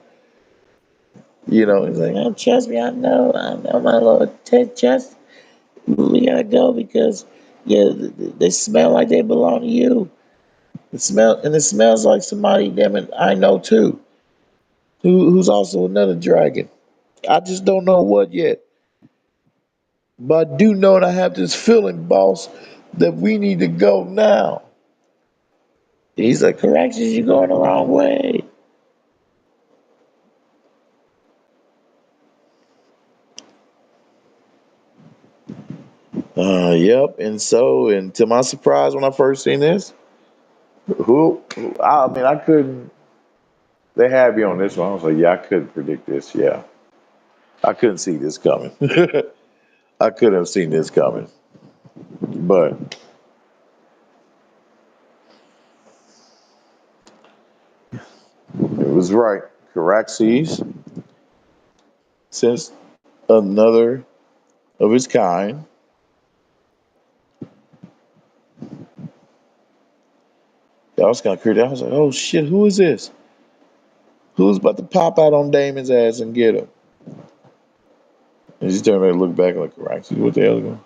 He's like, oh, trust me, I know, my lord. Trust, we gotta go because, yeah, they smell like they belong to you. It smells like somebody, damn it, I know too, who's also another dragon. I just don't know what yet, but I do know that I have this feeling, boss, that we need to go now. He's like, corrections, you're going the wrong way. Yep. And to my surprise, when I first seen this, I mean, I couldn't. They had me on this one. I was like, yeah, I couldn't predict this. Yeah, I couldn't see this coming. I couldn't have seen this coming. But it was right. Caraxes, since another of its kind, that was kind of creepy. I was like, oh shit, who is this? Who's about to pop out on Damon's ass and get him? And she turned around and looked back like, Caraxes, what the hell is going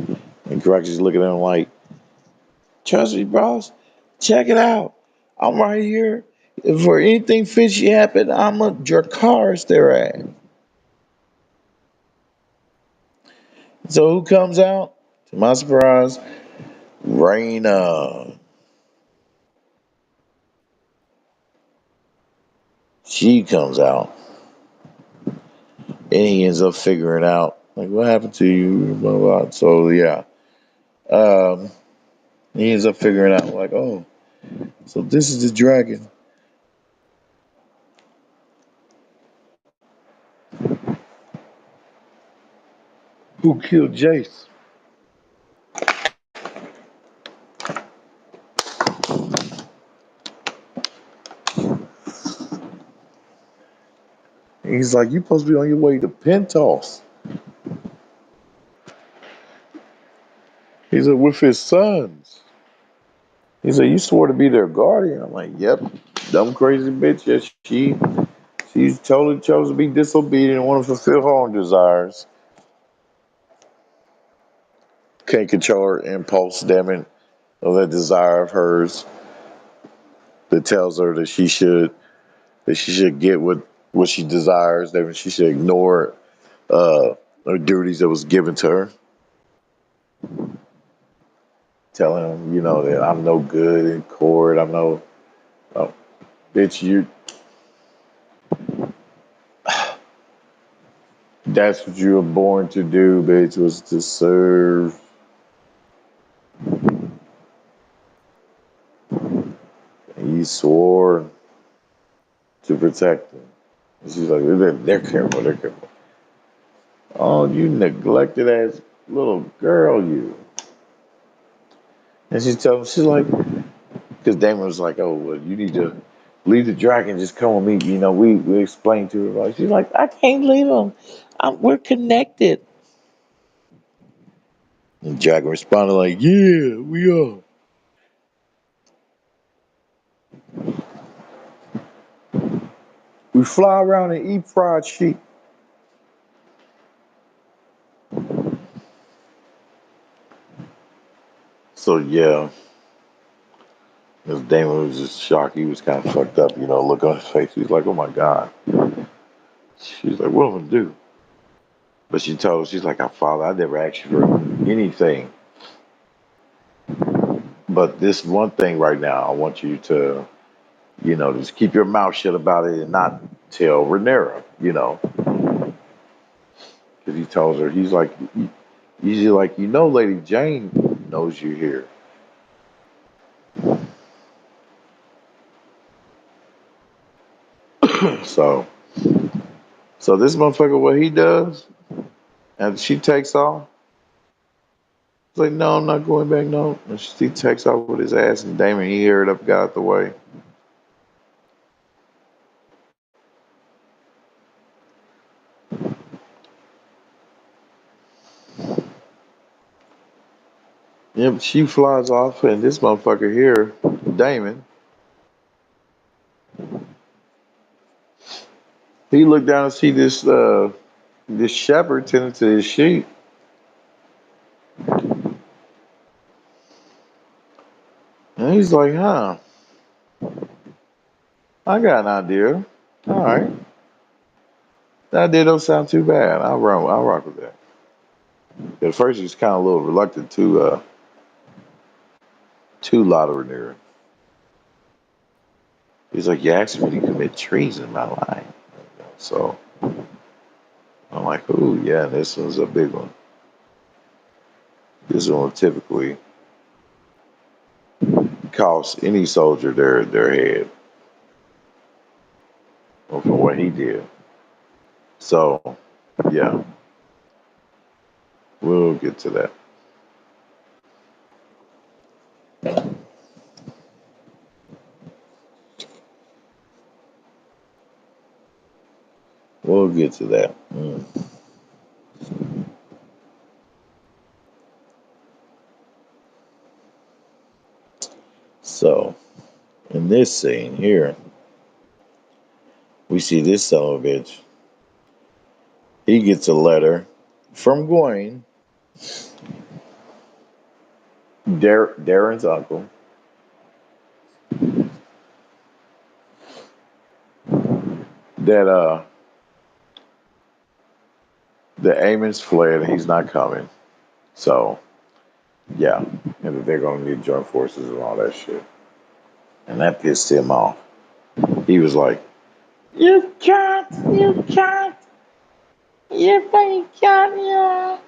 on? And Caraxes looking at him like, trust me, bros, check it out. I'm right here. If for anything fishy happen, I'm a Dracarys their ass. So who comes out? To my surprise, Raina. She comes out, and he ends up figuring out like what happened to you, blah blah. So yeah, um, he ends up figuring out like, oh, so this is the dragon who killed Jace. And he's like, you supposed to be on your way to Pentos. He said with his sons. He said, you swore to be their guardian. I'm like, yep, dumb crazy bitch. Yes, she totally chose to be disobedient and want to fulfill her own desires. Can't control her impulse, damn it, of that desire of hers that tells her that she should get what she desires, that she should ignore her duties that was given to her. Telling him, that I'm no good in court. I'm no oh, bitch. That's what you were born to do, bitch. Was to serve. And he swore to protect them. And she's like, they're careful. They're careful. Oh, you neglected ass little girl, you. And she's like, because Damon was like, oh, well, you need to leave the dragon, just come with me. We explained to her. Like, she's like, I can't leave him. We're connected. And dragon responded like, yeah, we are. We fly around and eat fried sheep. So yeah, Miss Damon was just shocked. He was kind of fucked up, look on his face. He's like, oh my God. She's like, what am I gonna do? But she's like, our father, I never asked you for anything. But this one thing right now, I want you to, just keep your mouth shut about it and not tell Rhaenyra, Because he tells her, he's like, Lady Jane knows you're here. So, so this motherfucker, what he does, and she takes off, it's like, no, I'm not going back, no. And she takes off with his ass, and Damon, he hurried up, got out the way. Yep, she flies off, and this motherfucker here, Damon, he looked down and see this shepherd tending to his sheep, and he's like, huh, I got an idea. All right, that idea don't sound too bad. I'll rock with that. At first, he's kind of a little reluctant to Rhaenyra. He's like, you asked me to commit treason in my life. So I'm like, ooh, yeah, this one's a big one. This one will typically cost any soldier their head for what he did. So, yeah. We'll get to that. We'll get to that. So, in this scene here, we see this son of a bitch. He gets a letter from Gwen, Darren's uncle, that the Amons fled and he's not coming. So, yeah, and that they're going to need joint forces and all that shit. And that pissed him off. He was like, "You can't, you can't, you fucking can't, yeah."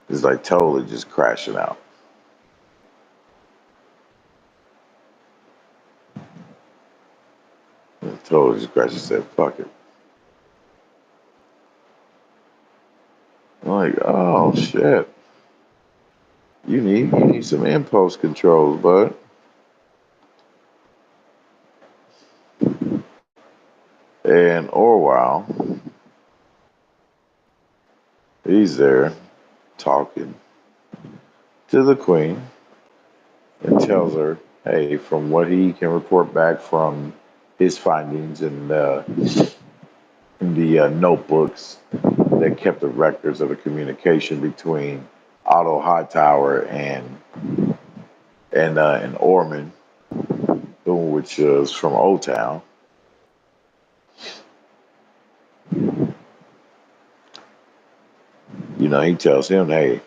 It's like totally just crashing out. Totally just crashing. Said, "Fuck it." I'm like, oh shit. You need some impulse controls, bud. And Orwell, he's there talking to the queen and tells her, hey, from what he can report back from his findings in the notebooks that kept the records of the communication between Otto Hightower and Ormond, which is from Old Town. He tells him, hey,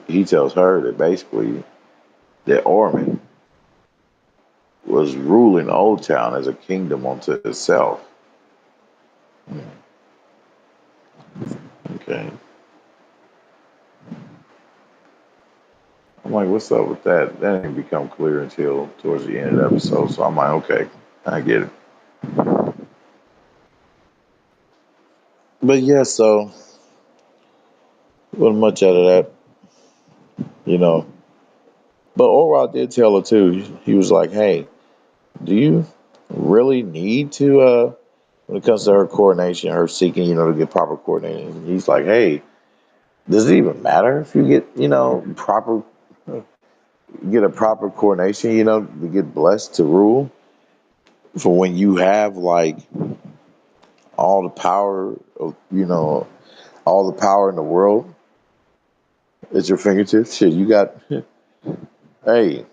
he tells her that basically that Ormond was ruling Old Town as a kingdom unto itself. Okay. I'm like, what's up with that? That didn't become clear until towards the end of the episode. So I'm like, okay, I get it. But yeah, so wasn't much out of that, you know. But Orwell did tell her too. He was like, hey, do you really need to when it comes to her coordination, her seeking, to get proper coordination? He's like, hey, does it even matter if you get, get a proper coordination, to get blessed to rule? For when you have like all the power of, all the power in the world at your fingertips. Shit, you got, hey,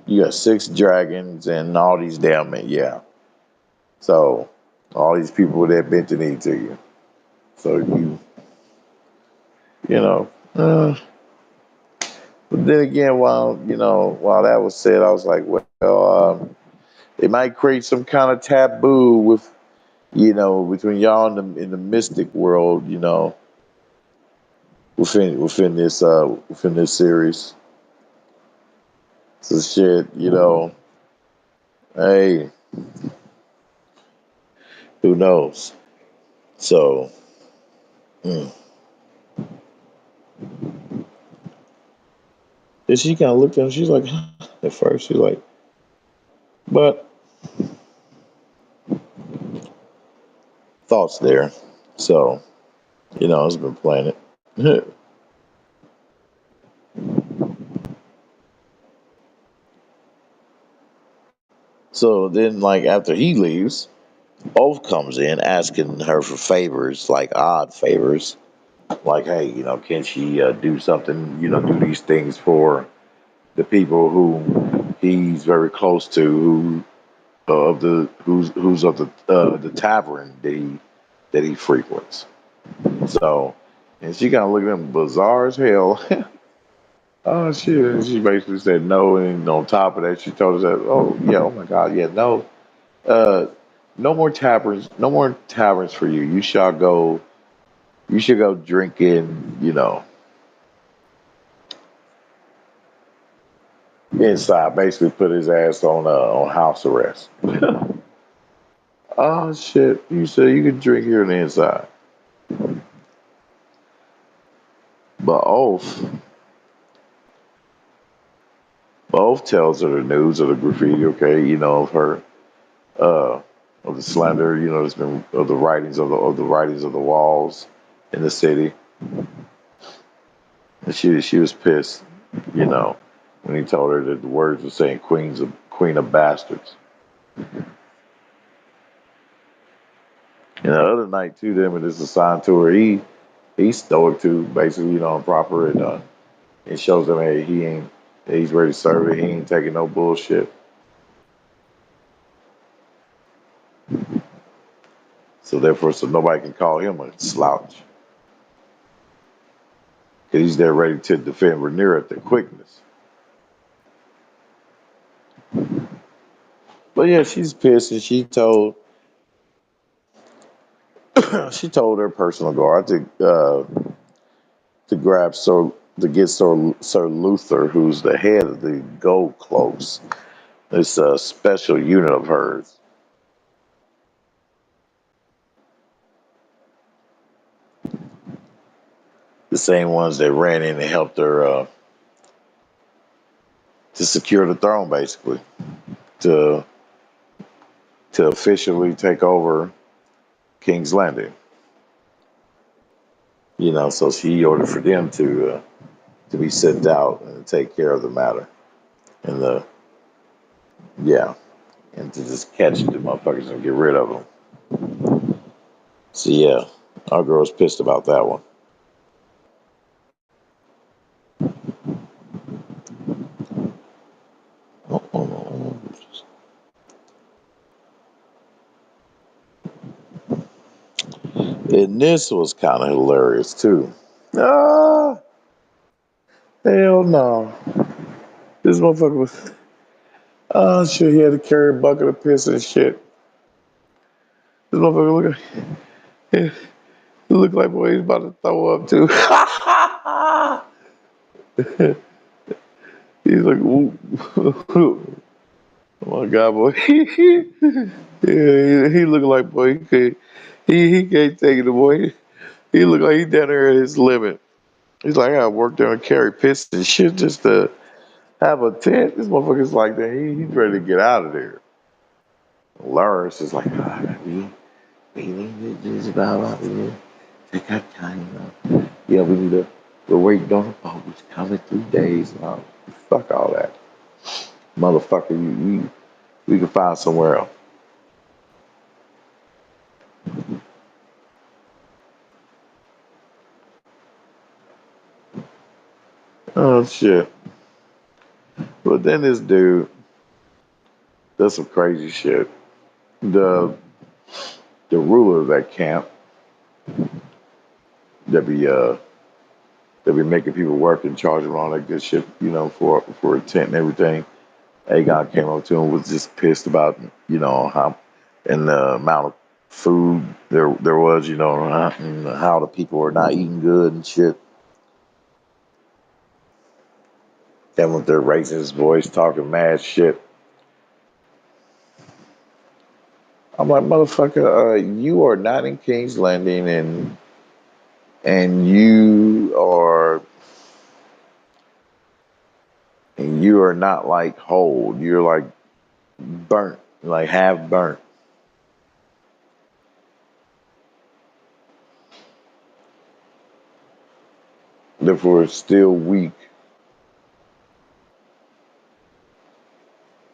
you got 6 dragons and all these damn men. Yeah. So all these people that bent the knee to you. So you know. But then again, while that was said, I was like, well, it might create some kind of taboo with, between y'all in the mystic world, within this series. So shit, hey, who knows? So, mm. And she kind of looked at him. She's like, at first, she's like, but thoughts there. So, it's been playing it. So then, like, after he leaves, Oath comes in asking her for favors, like odd favors. Like, hey, can she do something, do these things for the people who he's very close to, who's of the tavern that he frequents. So, and she kind of looked at him bizarre as hell. Oh shit! And she basically said no, and on top of that, she told us that, oh yeah, oh my god, yeah, no, uh, no more taverns for you. You should go drinking, inside. Basically, put his ass on house arrest. Oh shit! You said you could drink here on the inside, but Oath tells her the news of the graffiti. Okay, of her, uh, of the slander. There's been of the writings of the writings of the walls in the city, and she was pissed. You know, when he told her that the words were saying Queen of Bastards. And the other night too, them and this assigned to her. He's stoic too, basically, proper, and it shows them, hey, he's ready to serve it. He ain't taking no bullshit. So therefore, so nobody can call him a slouch. 'Cause he's there ready to defend Rhaenyra at the quickness. But yeah, she's pissed, and she told her personal guard to grab to get Sir Luther, who's the head of the Gold Cloaks. It's a special unit of hers. The same ones that ran in and helped her to secure the throne, basically, to to officially take over King's Landing. So she ordered for them to be sent out and take care of the matter, and yeah, and to just catch the motherfuckers and get rid of them. So yeah, our girl's pissed about that one. And this was kind of hilarious too. Ah, hell no! This motherfucker was. Oh shit! He had to carry a bucket of piss and shit. This motherfucker he looked like boy he's about to throw up too. He's like, ooh. Oh my god, boy. Yeah, he look like boy. He can't take it, boy. He look like he down there at his limit. He's like, I gotta work there and carry piss and shit just to have a tent. This motherfucker's like that. He's ready to get out of there. Lawrence is like, we need to just take our time. Yeah, we're waiting on the boat. It's coming 3 days. Fuck all that. Motherfucker, we can find somewhere else. Oh shit. But then this dude does some crazy shit. The the ruler of that camp that be uh that be making people work and charging them all that good shit, for a tent and everything. Aegon came up to him, was just pissed about, how and the amount of food there was, and how the people were not eating good and shit. And with their raising his voice, talking mad shit. I'm like, motherfucker, you are not in King's Landing, and you are not like whole. You're like burnt, like half burnt. Therefore, it's still weak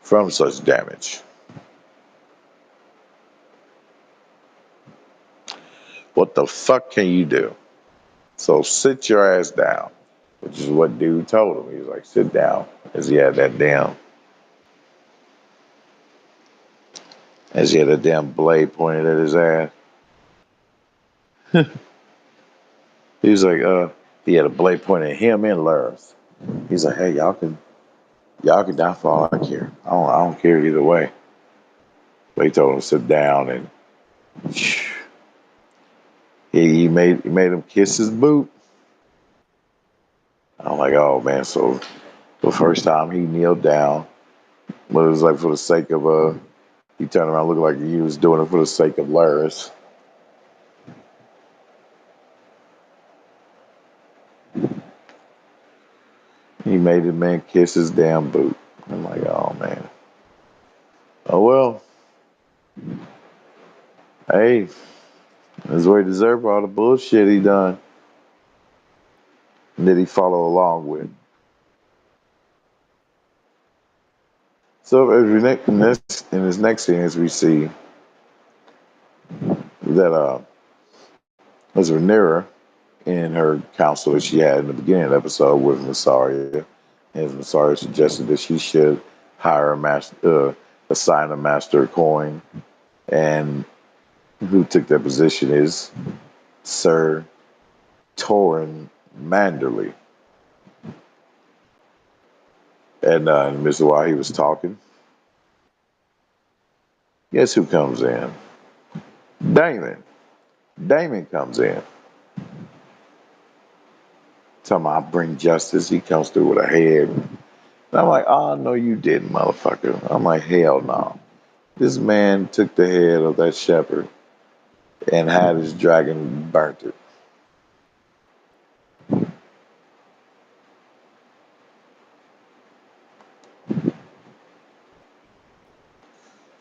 from such damage. What the fuck can you do? So sit your ass down, which is what dude told him. He was like, sit down, as he had that damn blade pointed at his ass. He was like, he had a blade pointed at him and Laris. He's like, hey, y'all can die for all I care. I don't care either way. But he told him to sit down, and he made him kiss his boot. I'm like, oh man, so the first time he kneeled down, but it was like for the sake of He turned around, looked like he was doing it for the sake of Laris. He made the man kiss his damn boot. I'm like, oh man. Oh well. Hey, that's what he deserved for all the bullshit he done. And that he follow along with. So in his next scene, as we see that as Rhaenyra in her council that she had in the beginning of the episode with Mysaria, and Mysaria suggested that she should hire a master, assign a master coin, and who took that position is Sir Torrin Manderly. And in the midst of while he was talking, guess who comes in? Damon. Damon comes in. Talking about bring justice. He comes through with a head. And I'm like, oh, no, you didn't, motherfucker. I'm like, hell no. This man took the head of that shepherd and had his dragon burnt it.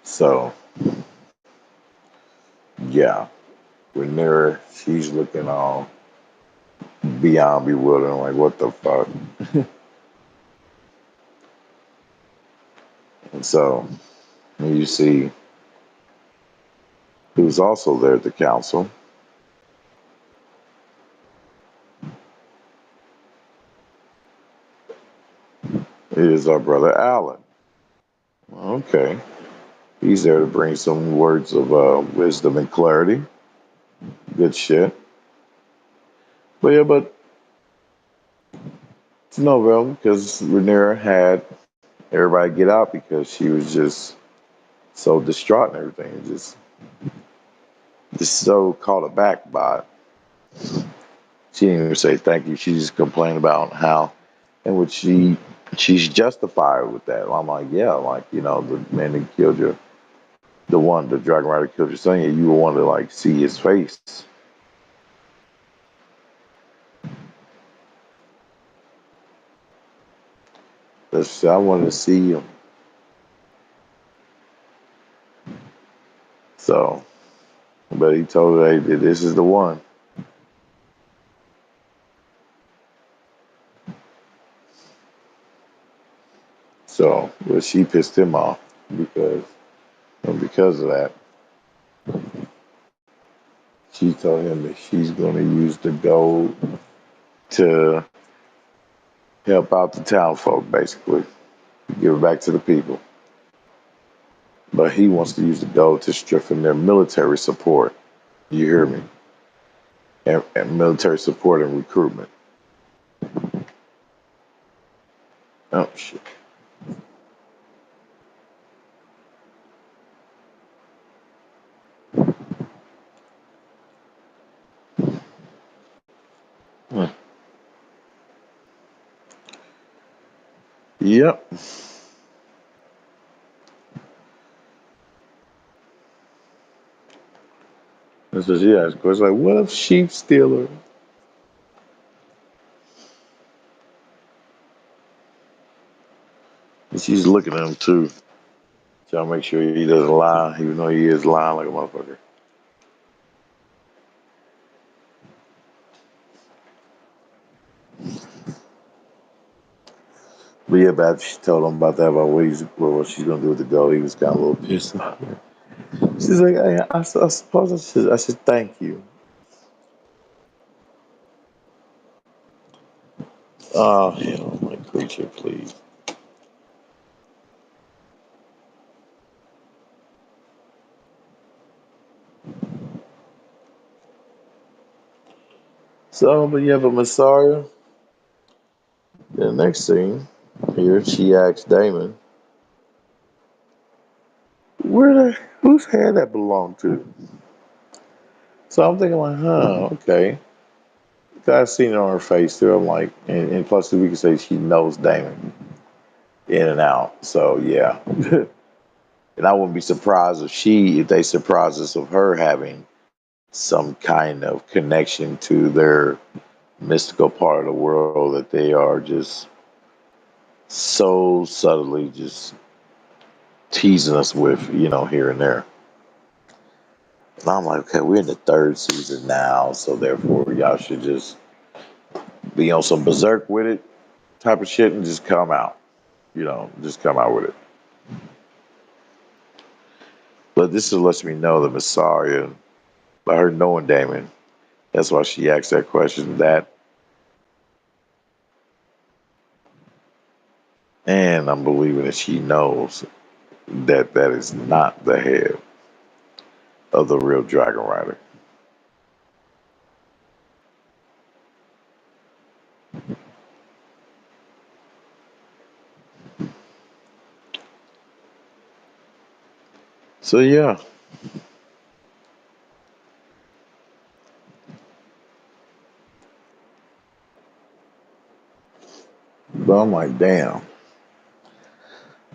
So, yeah. Rhaenyra, she's looking all beyond bewildered. Like, what the fuck? And so, you see who's also there at the council. It is our brother Alan. Okay. He's there to bring some words of wisdom and clarity. Good shit. But yeah, but it's no real because Rhaenyra had everybody get out because she was just so distraught and everything. Just so caught aback by it. She didn't even say thank you. She just complained about how in which she's justified with that. I'm like, yeah, like, you know, the man that killed you, the dragon rider killed your son, you would want to like see his face. I wanted to see him. So, but he told her, hey, this is the one. So, but she pissed him off because of that, she told him that she's going to use the gold to help out the town folk, basically, give it back to the people. But he wants to use the gold to strengthen their military support. You hear me? And military support and recruitment. Oh shit. Hmm. Yep. That's what she asked. Of course, like, what if sheep stealer? And she's looking at him too, trying to make sure he doesn't lie, even though he is lying like a motherfucker. But yeah, but after she told him about that, about what she's gonna do with the gold, he was kind of a little pissed off. She's like, I suppose I should thank you. Oh hell, my creature, please. So, but yeah, but Messiah, the next scene here, she asks Damon, whose hand that belong to? So I'm thinking like, okay. I've seen it on her face too. I'm like, and plus we can say she knows Damon in and out. So yeah. And I wouldn't be surprised if they surprise us of her having some kind of connection to their mystical part of the world that they are just so subtly just teasing us with, here and there. And I'm like, okay, we're in the third season now, so therefore y'all should just be on some berserk with it type of shit and just come out. Just come out with it. But this just lets me know the Messiah, by her knowing Damon, that's why she asked that question. That, and I'm believing that she knows that that is not the head of the real Dragon Rider. So yeah, but I'm like, damn,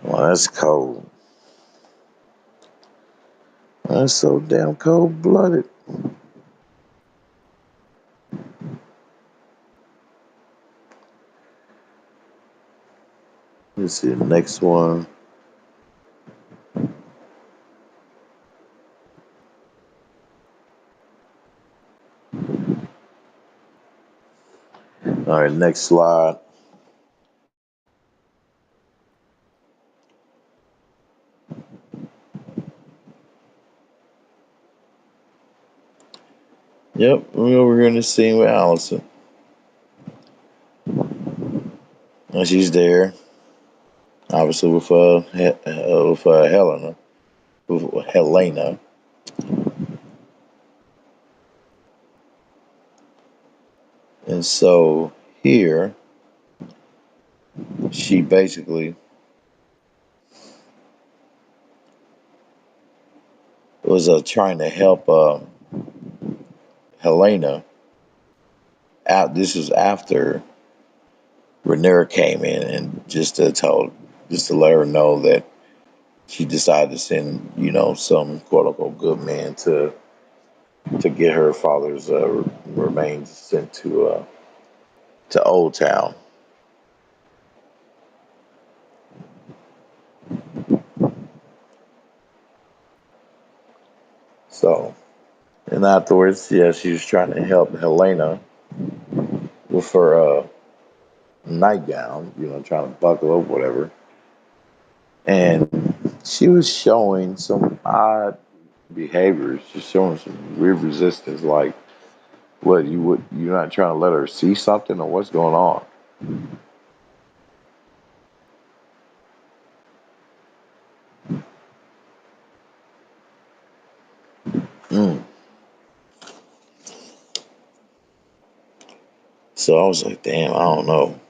well, that's cold. That's so damn cold blooded. Let's see the next one. All right, next slide. Yep, we're over here in the scene with Allison. And she's there, obviously with Helena. And so here, she basically was trying to help Helena out. This was after Rhaenyra came in, and just to let her know that she decided to send, some quote unquote good man to get her father's remains sent to Old Town. So, and afterwards, yeah, she was trying to help Helena with her nightgown, trying to buckle up, whatever. And she was showing some odd behaviors, just showing some weird resistance. Like, what you're not trying to let her see something, or what's going on? Mm. So I was like, damn, I don't know.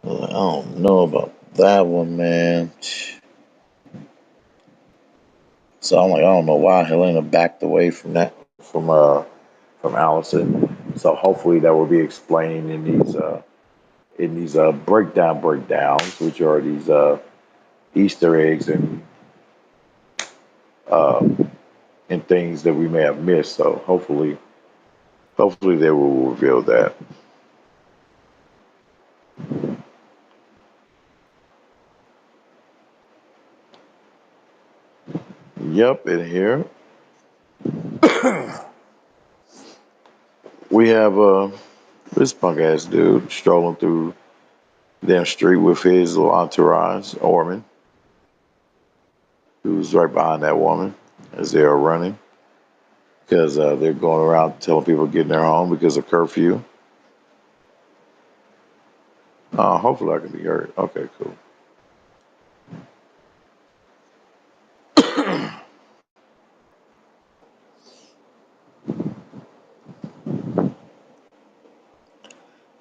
I don't know about that one, man. So I'm like, I don't know why Helena backed away from that from Allison. So hopefully that will be explained in these breakdowns, which are these Easter eggs uh, and things that we may have missed. So hopefully they will reveal that. Yep, in here we have this punk ass dude strolling through damn street with his little entourage, Orman, who's right behind that woman as they are running because they're going around telling people to get in their home because of curfew. Hopefully I can be heard. Okay, cool.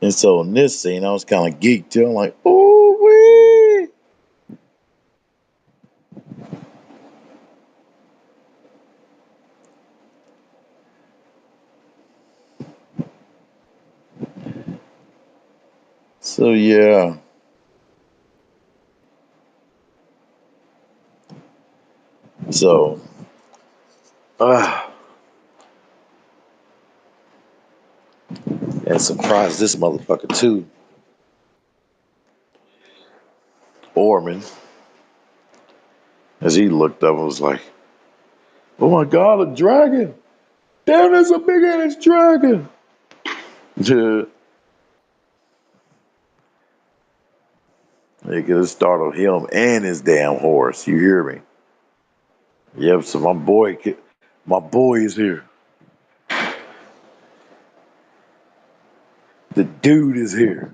And so in this scene, I was kind of geeked too. I'm like, oh, wee. So yeah. So, and surprised this motherfucker too, Orman, as he looked up and was like, "Oh my God, a dragon! Damn, there's a big ass dragon!" Yeah, it could have startled him and his damn horse. You hear me? Yep. So my boy is here. The dude is here.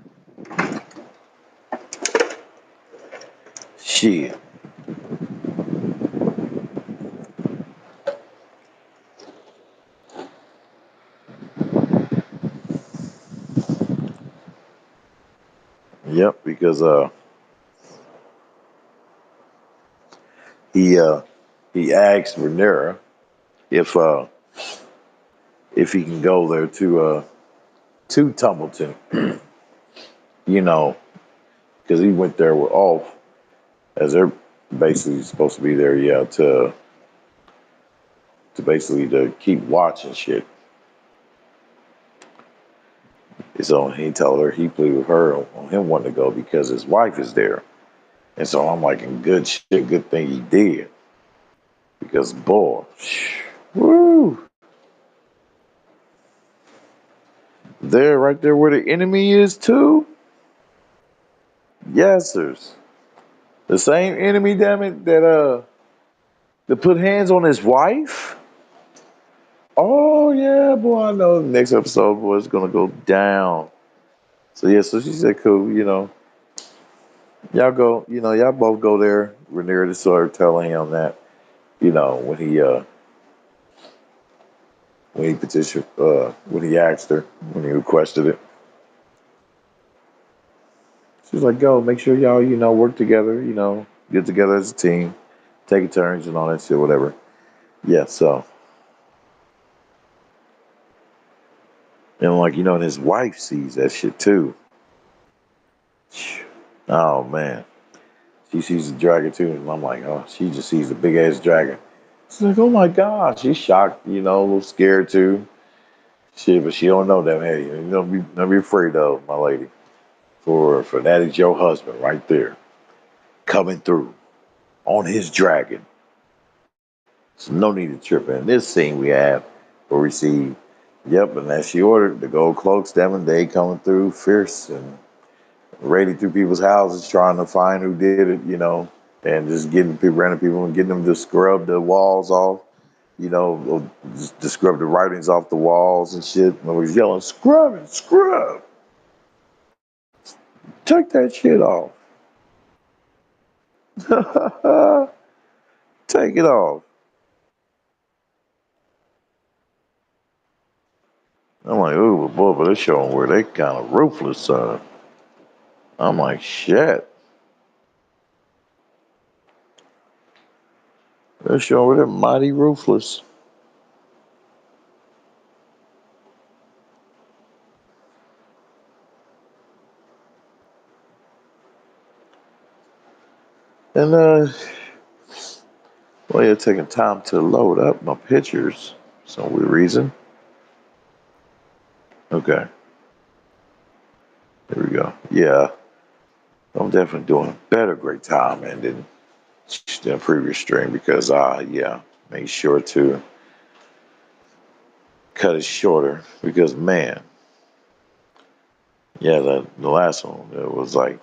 Shit. Yep. Because he uh he asked Rhaenyra if uh if he can go there to Tumbleton, you know, because he went there with Ulf, as they're basically supposed to be there, yeah, to basically to keep watching shit. So he told her he pleaded with her on him wanting to go because his wife is there. And so I'm like, in good shit, good thing he did. Because boy, woo, there, right there where the enemy is too. Yes, sirs. The same enemy, damn it, that put hands on his wife. Oh yeah, boy, I know the next episode, boy, is gonna go down. So yeah, so she said, cool, y'all go, y'all both go there. Rhaenyra just started telling him that, when he petitioned, when he asked her, when he requested it, she was like, go, make sure y'all, work together, get together as a team, take turns and all that shit, whatever. Yeah, so, and like, and his wife sees that shit too. Oh man. She sees the dragon too, and I'm like, oh, she just sees a big ass dragon. She's like, oh my god, she's shocked, a little scared too. Shit, but she don't know that. Hey, don't be afraid of my lady. For that is your husband right there, coming through on his dragon. So no need to trip. In this scene we have where we see, yep, and as she ordered, the gold cloaks, them and they coming through fierce and raiding through people's houses trying to find who did it, and just getting people, random people, and getting them to scrub the walls off, or just to scrub the writings off the walls and shit. And I was yelling, scrub it, scrub, take that shit off. Take it off. I'm like, ooh, boy, but they're showing where they kind of ruthless, son. I'm like, shit. They're showing where they're mighty ruthless. And, well, you're taking time to load up my pictures for some weird reason. Okay, there we go. Yeah, I'm definitely doing a better great time man than the previous stream because, yeah, make sure to cut it shorter because, man, yeah, the last one, it was like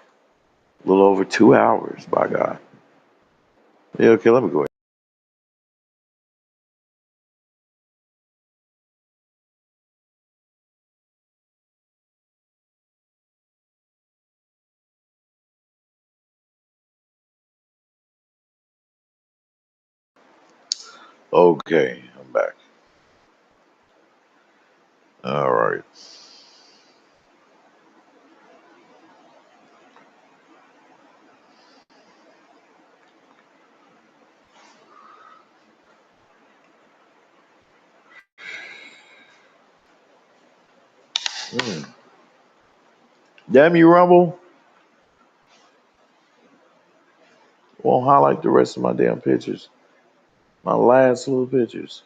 a little over 2 hours, by God. Yeah, okay, let me go ahead. Okay, I'm back. All right. Mm. Damn you, Rumble. Won't highlight the rest of my damn pictures. My last little pictures.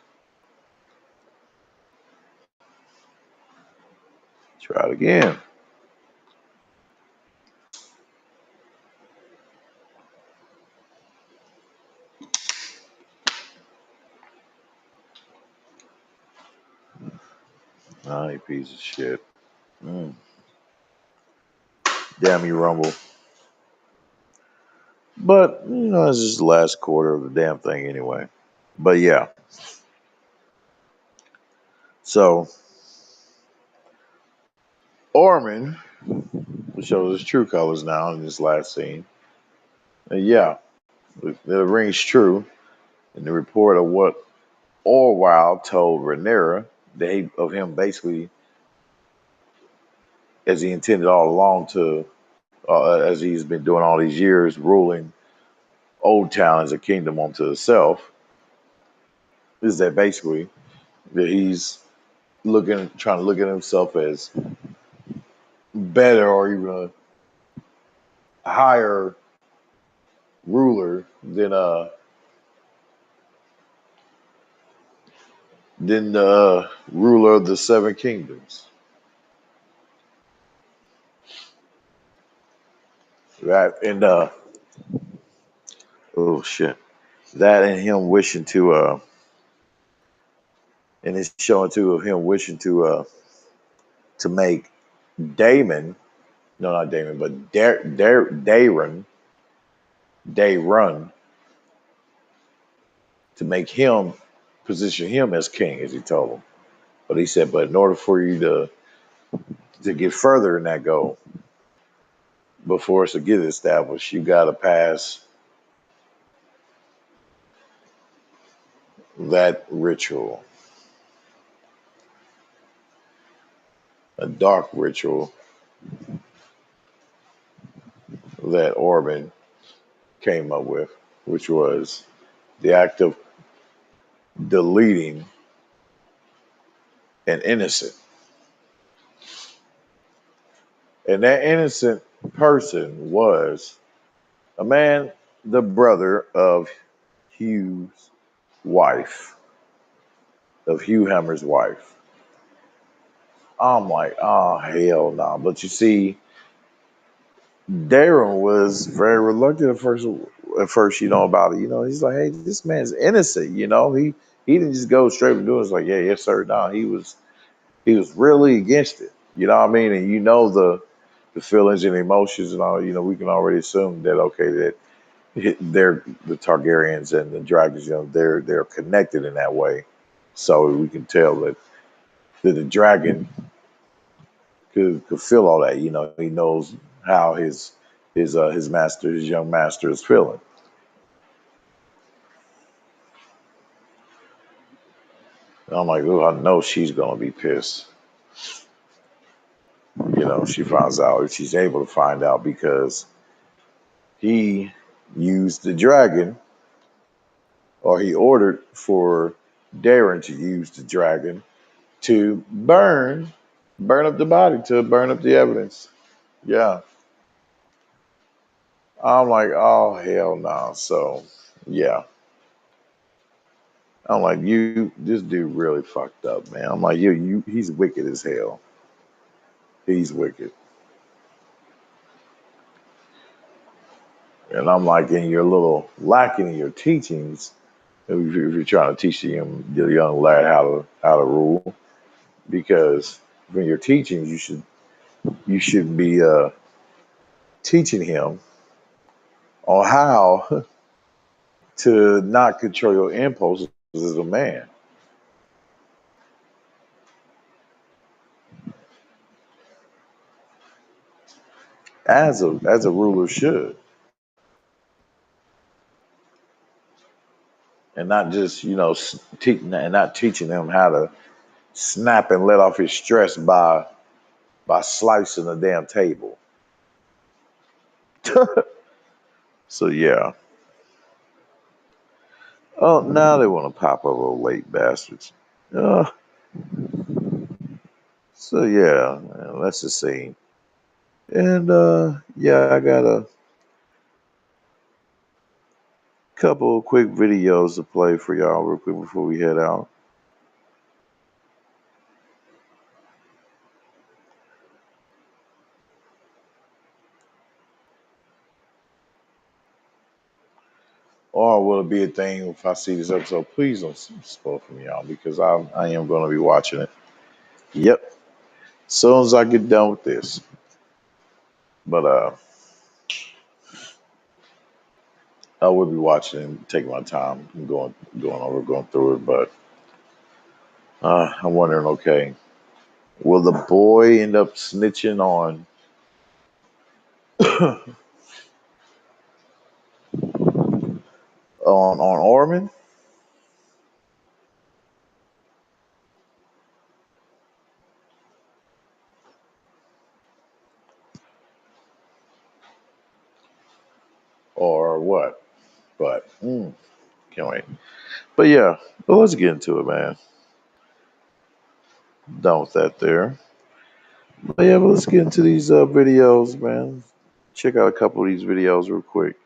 Try it again. Ah, you piece of shit. Mm. Damn you, Rumble. But, it's just the last quarter of the damn thing anyway. But yeah. So, Orman shows his true colors now in this last scene. And yeah, the rings true. In the report of what Orwell told Rhaenyra, of him basically, as he intended all along to, as he's been doing all these years, ruling Old Town as a kingdom unto itself, is that basically that he's trying to look at himself as better or even a higher ruler than the ruler of the seven kingdoms. Right, and oh shit, that and him wishing to and it's showing too of him wishing to make Damon, no, not Damon, but Daron, to make him position him as king, as he told him. But he said, but in order for you to get further in that goal, before us to get established, you got to pass that ritual, a dark ritual that Orban came up with, which was the act of deleting an innocent. And that innocent person was a man, the brother of Hugh's wife, of Hugh Hammer's wife. I'm like, oh, hell no. Nah. But you see, Darren was very reluctant at first, about it. He's like, hey, this man's innocent, he didn't just go straight and do it. It's like, yeah, yes, sir. No, he was really against it. You know what I mean? And the feelings and emotions and all, we can already assume that okay, that they're the Targaryens and the dragons, they're connected in that way. So we can tell that the dragon could feel all that. He knows how his young master is feeling. And I'm like, oh, I know she's gonna be pissed. She finds out, she's able to find out because he used the dragon, or he ordered for Darren to use the dragon to burn up the body, to burn up the evidence. Yeah. I'm like, oh hell no. So yeah. I'm like, this dude really fucked up, man. I'm like, he's wicked as hell. He's wicked. And I'm like, in your little lacking in your teachings, if you're trying to teach the young lad how to rule, because when you're teaching, you should be teaching him on how to not control your impulses as a man, as a ruler should, and not just teaching and not teaching him how to snap and let off his stress by slicing the damn table. So yeah. Oh, now they want to pop up little late bastards. Uh, so yeah, that's the scene. And yeah, I gotta Couple of quick videos to play for y'all real quick before we head out. Or will it be a thing if I see this episode? Please don't spoil for me, y'all, because I am going to be watching it. Yep. As soon as I get done with this. But I will be watching and taking my time and going through it. But I'm wondering, okay, will the boy end up snitching on on Orman? Or what? But can't wait. But yeah, but let's get into it, man. Done with that there. But yeah, but let's get into these videos, man. Check out a couple of these videos real quick.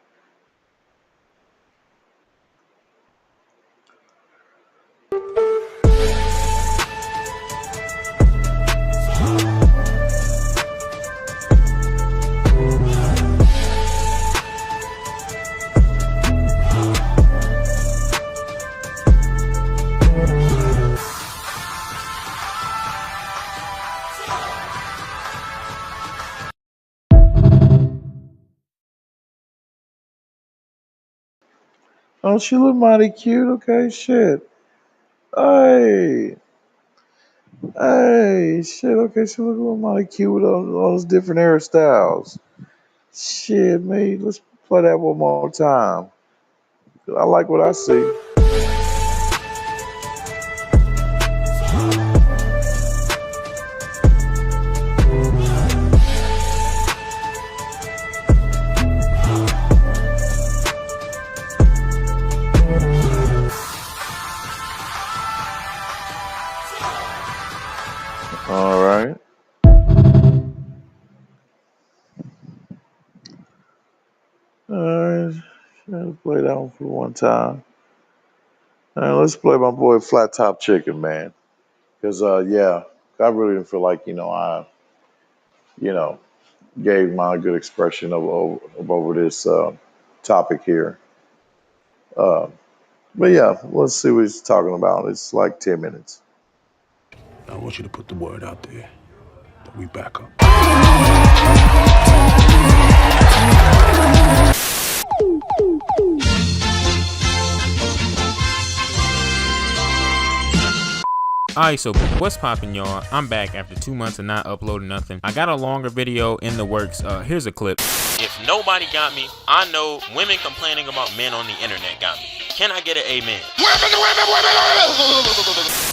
Oh, she look mighty cute. Okay, shit. Hey, hey, shit. Okay, she look a little mighty cute with all those different hairstyles. Shit, man. Let's play that one more time. I like what I see. All right. All right. Let's play that one for one time. All right, let's play my boy Flat Top Chicken, man. Because, yeah, I really didn't feel like, you know, gave my good expression of over this topic here. Uh, but yeah, let's see what he's talking about. It's like 10 minutes.
I want you to put the word out there that we back up.
Alright, so what's poppin', y'all? I'm back after 2 months of not uploading nothing. I got a longer video in the works. Here's a clip. If nobody got me, I know women complaining about men on the internet got me. Can I get an amen?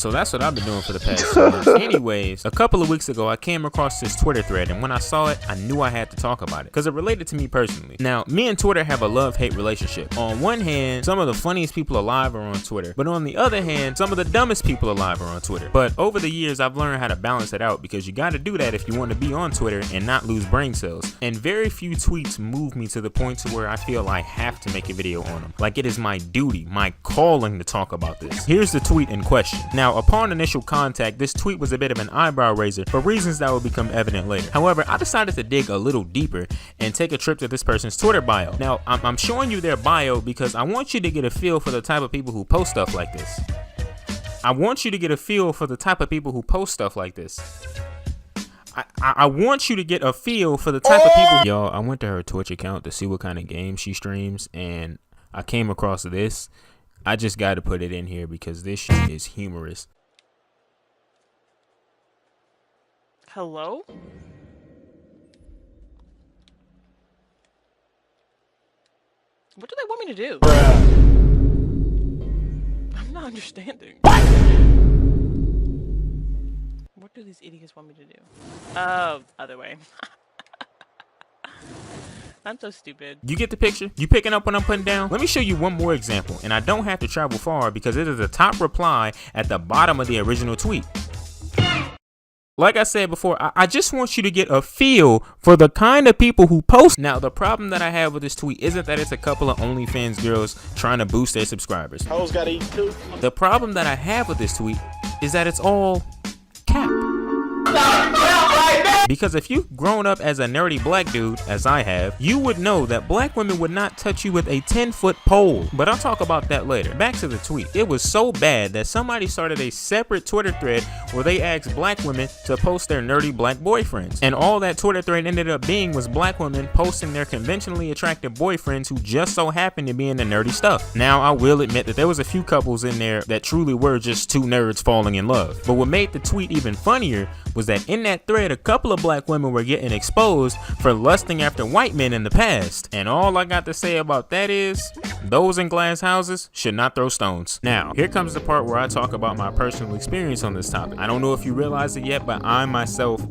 So that's what I've been doing for the past 2 months. Anyways, a couple of weeks ago, I came across this Twitter thread, and when I saw it, I knew I had to talk about it because it related to me personally. Now, me and Twitter have a love-hate relationship. On one hand, some of the funniest people alive are on Twitter, but on the other hand, some of the dumbest people alive are on Twitter. But over the years, I've learned how to balance it out because you got to do that if you want to be on Twitter and not lose brain cells. And very few tweets move me to the point to where I feel I have to make a video on them. Like it is my duty, my calling to talk about this. Here's the tweet in question. Now, upon initial contact, this tweet was a bit of an eyebrow raiser for reasons that will become evident later. However, I decided to dig a little deeper and take a trip to this person's Twitter bio. Now, I'm showing you their bio because I want you to get a feel for the type of people who post stuff like this. I want you to get a feel for the type of people who post stuff like this. I want you to get a feel for the type of people. Y'all, I went to her Twitch account to see what kind of games she streams, and I came across this. I just got to put it in here because this shit is humorous.
Hello? What do they want me to do? I'm not understanding. What do these idiots want me to do? Oh, other way. I'm so stupid.
You get the picture? You picking up what I'm putting down? Let me show you one more example, and I don't have to travel far because it is the top reply at the bottom of the original tweet. Like I said before, I just want you to get a feel for the kind of people who post. Now, the problem that I have with this tweet isn't that it's a couple of OnlyFans girls trying to boost their subscribers.
Hoes gotta eat too.
The problem that I have with this tweet is that it's all cap. Because if you've grown up as a nerdy black dude, as I have, you would know that black women would not touch you with a 10-foot pole. But I'll talk about that later. Back to the tweet. It was so bad that somebody started a separate Twitter thread where they asked black women to post their nerdy black boyfriends. And all that Twitter thread ended up being was black women posting their conventionally attractive boyfriends who just so happened to be into nerdy stuff. Now, I will admit that there was a few couples in there that truly were just two nerds falling in love. But what made the tweet even funnier was that in that thread, a couple of black women were getting exposed for lusting after white men in the past. And all I got to say about that is, those in glass houses should not throw stones. Now, here comes the part where I talk about my personal experience on this topic. I don't know if you realize it yet, but I myself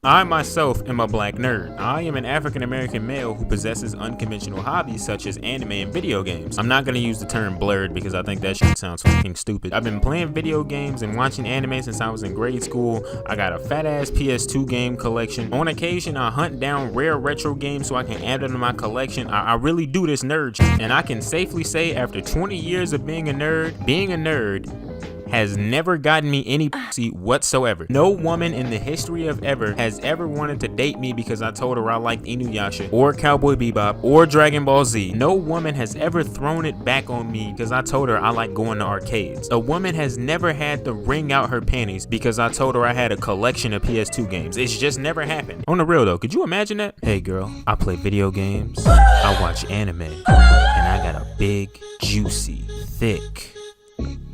am a black nerd. I am an African American male who possesses unconventional hobbies such as anime and video games. I'm not gonna use the term blurred because I think that shit sounds fucking stupid. I've been playing video games and watching anime since I was in grade school. I got a fat ass PS2 game collection. On occasion, I hunt down rare retro games so I can add them to my collection. I really do this nerd shit. And I can safely say after 20 years of being a nerd has never gotten me any pussy whatsoever. No woman in the history of ever has ever wanted to date me because I told her I liked Inuyasha or Cowboy Bebop or Dragon Ball Z. No woman has ever thrown it back on me because I told her I like going to arcades. A woman has never had to wring out her panties because I told her I had a collection of PS2 games. It's just never happened. On the real though, could you imagine that? Hey girl, I play video games, I watch anime, and I got a big, juicy, thick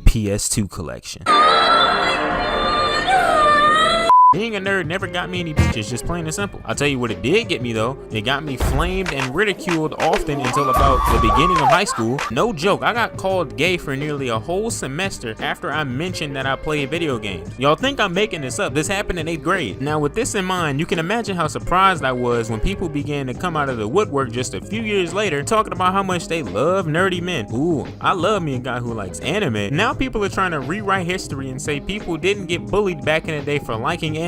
PS2 collection. Being a nerd never got me any bitches, just plain and simple. I'll tell you what it did get me though. It got me flamed and ridiculed often until about the beginning of high school. No joke, I got called gay for nearly a whole semester after I mentioned that I played video games. Y'all think I'm making this up? This happened in 8th grade. Now with this in mind, you can imagine how surprised I was when people began to come out of the woodwork just a few years later talking about how much they love nerdy men. Ooh, I love me a guy who likes anime. Now people are trying to rewrite history and say people didn't get bullied back in the day for liking anime.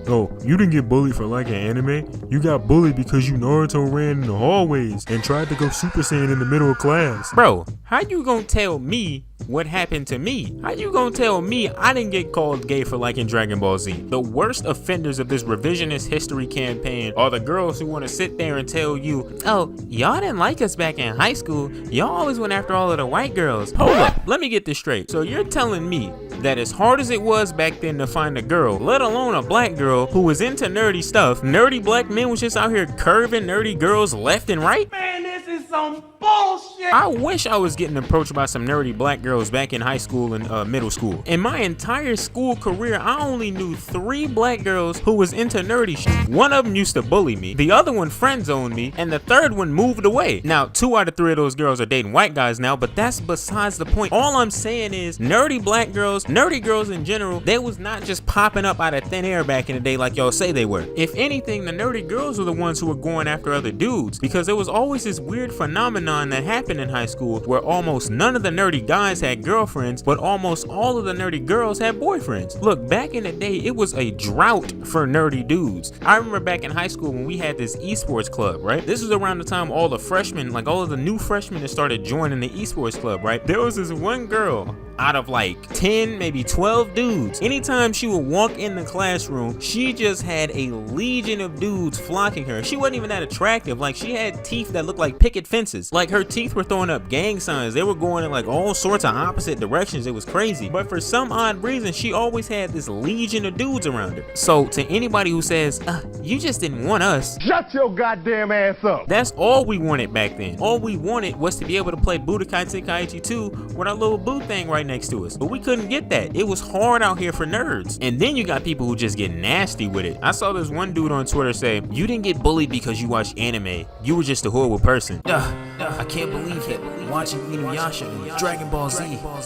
Oh, you didn't get bullied for liking anime? You got bullied because you Naruto ran in the hallways and tried to go Super Saiyan in the middle of class. Bro, how you gonna tell me what happened to me? How you gonna tell me I didn't get called gay for liking Dragon Ball Z? The worst offenders of this revisionist history campaign are the girls who want to sit there and tell you, oh, y'all didn't like us back in high school. Y'all always went after all of the white girls. Hold up, let me get this straight. So you're telling me that as hard as it was back then to find a girl, let alone a black girl who was into nerdy stuff, nerdy black men was just out here curving nerdy girls left and right?
Man, this is some bullshit.
I wish I was getting approached by some nerdy black girls back in high school and middle school. In my entire school career, I only knew 3 black girls who was into nerdy shit. One of them used to bully me, the other one friend zoned me, and the third one moved away. Now, 2 out of 3 of those girls are dating white guys now, but that's besides the point. All I'm saying is nerdy black girls, nerdy girls in general, they was not just popping up out of thin air back in the day like y'all say they were. If anything, the nerdy girls were the ones who were going after other dudes, because there was always this weird phenomenon that happened in high school where almost none of the nerdy guys had girlfriends, but almost all of the nerdy girls had boyfriends. Look, back in the day, it was a drought for nerdy dudes. I remember back in high school when we had this esports club, right? This was around the time all the freshmen, like all of the new freshmen that started joining the esports club, right? There was this one girl out of like 10, maybe 12 dudes. Anytime she would walk in the classroom, she just had a legion of dudes flocking her. She wasn't even that attractive. Like, she had teeth that looked like picket fences. Like, her teeth were throwing up gang signs. They were going in like all sorts of opposite directions. It was crazy. But for some odd reason, she always had this legion of dudes around her. So to anybody who says, you just didn't want us,
Shut your goddamn ass up.
that's all we wanted back then. All we wanted was to be able to play Budokai Tenkaichi 2 with our little boo thing right next to us. But we couldn't get that. It was hard out here for nerds. And then you got people who just get nasty with it. I saw this one dude on Twitter say, you didn't get bullied because you watched anime. You were just a horrible person. I can't believe that watching Inuyasha and Dragon Ball Z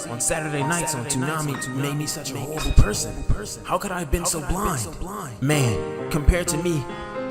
on Saturday nights on Toonami made me such a horrible person. How could I have been so blind? Man, compared to me,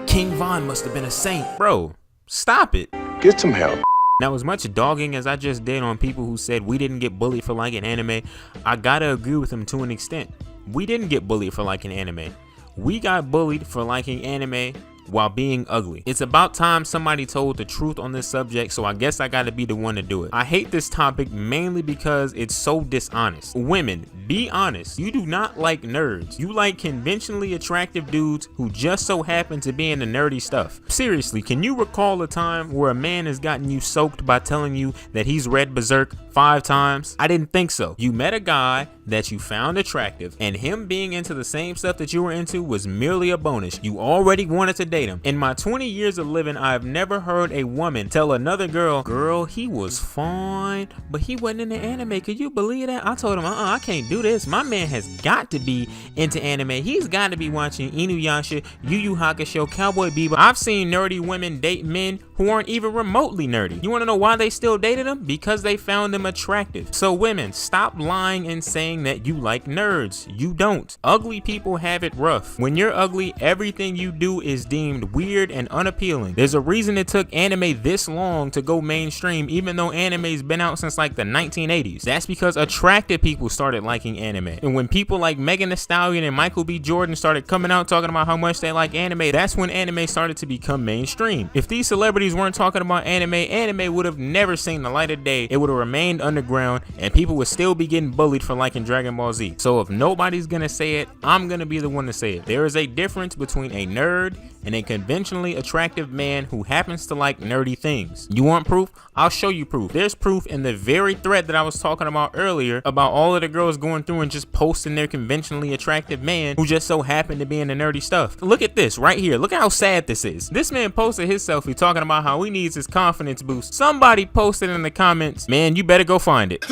King Von must have been a saint. Bro, stop it.
Get some help.
Now, as much dogging as I just did on people who said we didn't get bullied for liking anime, I gotta agree with them to an extent. We didn't get bullied for liking anime. We got bullied for liking anime while being ugly. It's about time somebody told the truth on this subject, so I guess I gotta be the one to do it. I hate this topic mainly because it's so dishonest. Women, be honest. You do not like nerds. You like conventionally attractive dudes who just so happen to be in the nerdy stuff. Seriously, can you recall a time where a man has gotten you soaked by telling you that he's read Berserk 5 times? I didn't think so. You met a guy that you found attractive, and him being into the same stuff that you were into was merely a bonus. You already wanted to date him. In my 20 years of living, I've never heard a woman tell another girl, he was fine, but he wasn't into anime. Could you believe that? I told him, I can't do this. My man has got to be into anime. He's got to be watching Inuyasha, Yu Yu Hakusho, Cowboy Bebop. I've seen nerdy women date men who aren't even remotely nerdy. You want to know why they still dated them? Because they found them attractive. So women, stop lying and saying that you like nerds. You don't. Ugly people have it rough. When you're ugly, everything you do is deemed weird and unappealing. There's a reason it took anime this long to go mainstream, even though anime's been out since like the 1980s. That's because attractive people started liking anime. And when people like Megan Thee Stallion and Michael B. Jordan started coming out talking about how much they like anime, that's when anime started to become mainstream. If these celebrities weren't talking about anime would have never seen the light of day. It would have remained underground and people would still be getting bullied for liking Dragon Ball Z. So if nobody's gonna say it, I'm gonna be the one to say it. There is a difference between a nerd and a conventionally attractive man who happens to like nerdy things. You want proof? I'll show you proof. There's proof in the very thread that I was talking about earlier about all of the girls going through and just posting their conventionally attractive man who just so happened to be in the nerdy stuff. Look at this right here. Look at how sad this is. This man posted his selfie talking about how he needs his confidence boost. Somebody posted in the comments, man, you better go find it.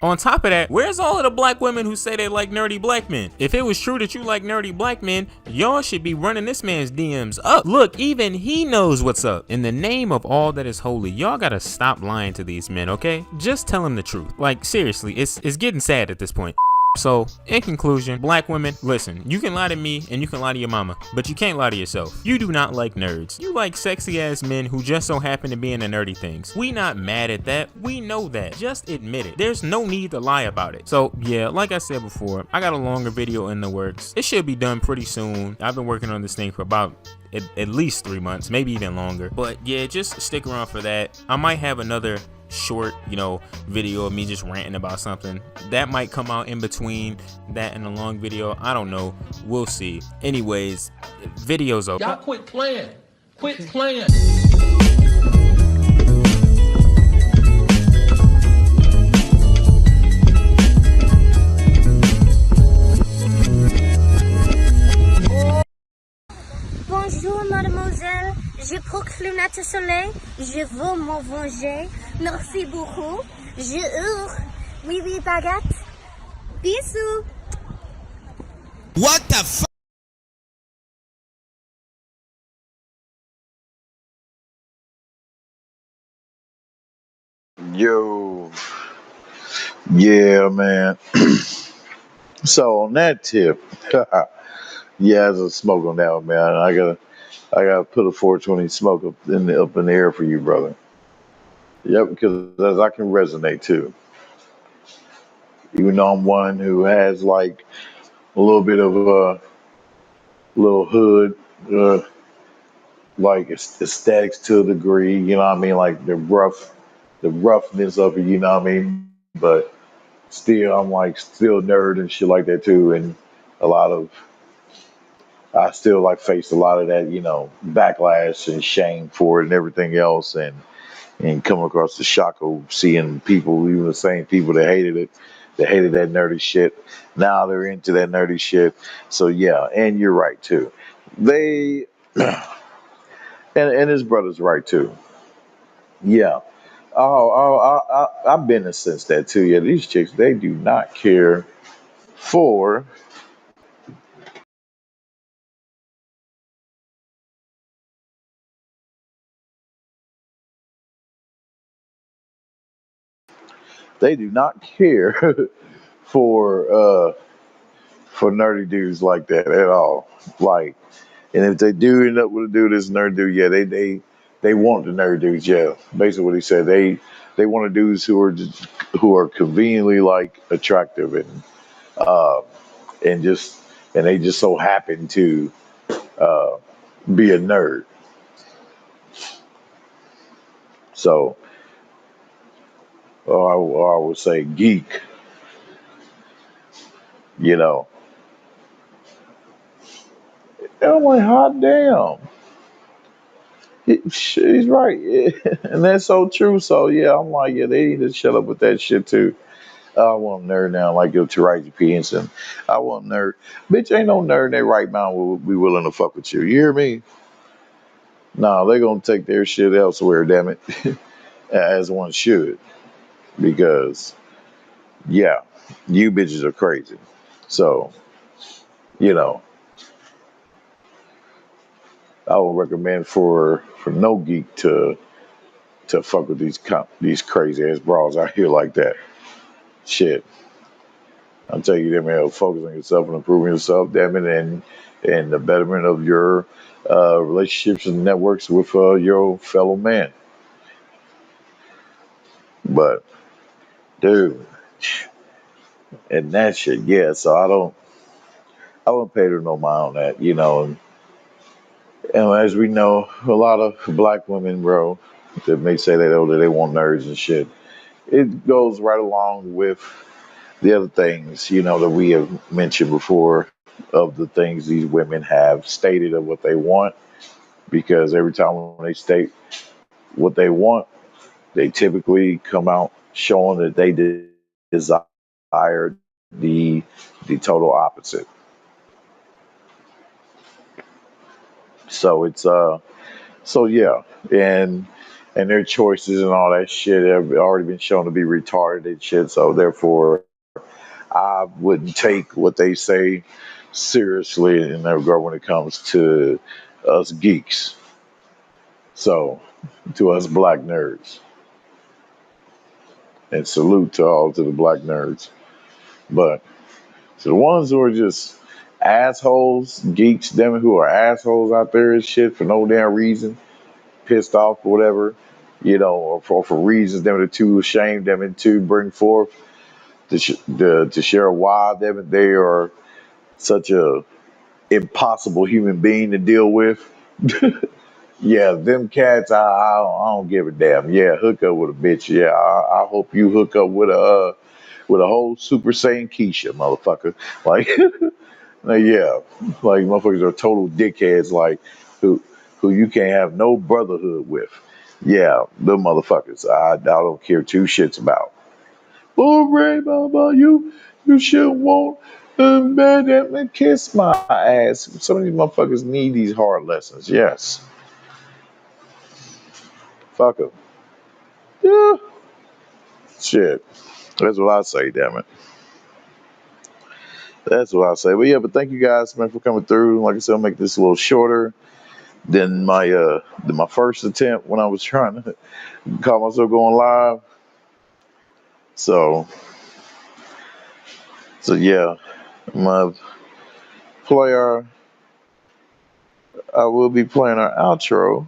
On top of that, where's all of the black women who say they like nerdy black men? If it was true that you like nerdy black men, y'all should be running this man's DMs up. Look, even he knows what's up. In the name of all that is holy, y'all gotta stop lying to these men, okay? Just tell them the truth. Like, seriously, it's getting sad at this point. So, in conclusion, black women, listen, you can lie to me and you can lie to your mama, but you can't lie to yourself. You do not like nerds. You like sexy ass men who just so happen to be into nerdy things. We not mad at that. We know that. Just admit it. There's no need to lie about it. So, yeah, like I said before, I got a longer video in the works. It should be done pretty soon. I've been working on this thing for about at least 3 months, maybe even longer. But yeah, just stick around for that. I might have another short, video of me just ranting about something that might come out in between that and a long video. I don't know, we'll see. Anyways, video's over.
Y'all quit playing. Quit playing.
Bonjour mademoiselle, je proclame notre soleil, je veux m'en venger, merci beaucoup, je hurle, oui oui baguette, bisous.
What the f***?
Yo, yeah, man. So on that tip, yeah, as a smoke on that one, man. I gotta put a 420 smoke up in the air for you, brother. Yep, because as I can resonate too. Even though I'm one who has like a little bit of a little hood, like aesthetics to a degree, you know what I mean? Like the roughness of it, you know what I mean? But still, I'm like still nerd and shit like that too, and I still like faced a lot of that, backlash and shame for it and everything else, and come across the shock of seeing people, even the same people that hated it, that hated that nerdy shit. Now they're into that nerdy shit. So yeah, and you're right too. They and his brother's right too. Yeah. I've been since that too. Yeah, these chicks, they do not care for they do not care for nerdy dudes like that at all. Like, and if they do end up with a dude that's nerd dude, yeah, they want the nerd dudes. Yeah, basically what he said. They want dudes who are conveniently like attractive and they just so happen to be a nerd. So, or I would say geek. You know, and I'm like, hot damn. He's right, and that's so true. So yeah, I'm like, yeah, they need to shut up with that shit too. I want a nerd now, like your Taraji P. Henson. I want a nerd. Bitch, ain't no nerd in their right mind will be willing to fuck with you. You hear me? No, they're gonna take their shit elsewhere, damn it. As one should. Because yeah, you bitches are crazy. So, you know, I would recommend for no geek to fuck with these crazy ass bras out here like that. Shit. I'll tell you, damn it, focus on yourself and improving yourself, damn it, and the betterment of your relationships and networks with your fellow man. But, dude, and that shit, yeah. So I wouldn't pay her no mind on that, you know. And as we know, a lot of black women, bro, that may say that they want nerds and shit. It goes right along with the other things, you know, that we have mentioned before of the things these women have stated of what they want. Because every time when they state what they want, they typically come out showing that they desire the total opposite. So it's so yeah, and their choices and all that shit have already been shown to be retarded and shit. So therefore, I wouldn't take what they say seriously in that regard when it comes to us geeks. So, to us black nerds. And salute to the black nerds. But to the ones who are just assholes, geeks, them who are assholes out there and shit for no damn reason, pissed off or whatever, you know, or for reasons them are too ashamed them to bring forth to share why they are such a impossible human being to deal with. Yeah, them cats, I don't give a damn. Yeah, hook up with a bitch. Yeah, I hope you hook up with a whole Super Saiyan Keisha, motherfucker. Like, yeah, like motherfuckers are total dickheads. Like who you can't have no brotherhood with. Yeah, them motherfuckers. I don't care two shits about. Oh, Ray, mama, you should want man, kiss my ass. Some of these motherfuckers need these hard lessons. Yes. Fuck them. Yeah. Shit. That's what I say, damn it. That's what I say. But yeah, but thank you guys, man, for coming through. Like I said, I'll make this a little shorter than my first attempt when I was trying to call myself going live. So yeah. I will be playing our outro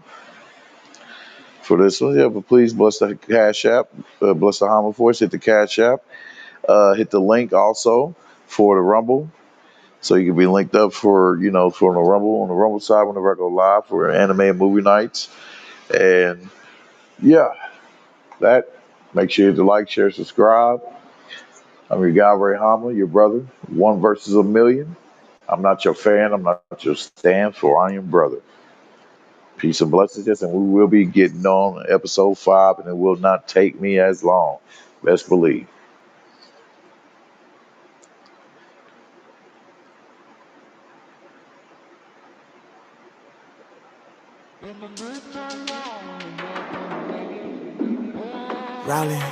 for this one. Yeah, but please bless the Cash App, bless the Hama Force, hit the Cash App, hit the link also for the Rumble. So you can be linked up for the Rumble, on the Rumble side whenever I go live for anime and movie nights. And yeah, make sure you hit the like, share, subscribe. I'm your guy, Ray Hama, your brother, one versus a million. I'm not your fan, I'm not your stand, for I am brother. Peace and blessings, and we will be getting on episode 5, and it will not take me as long. Best believe.
Rowling.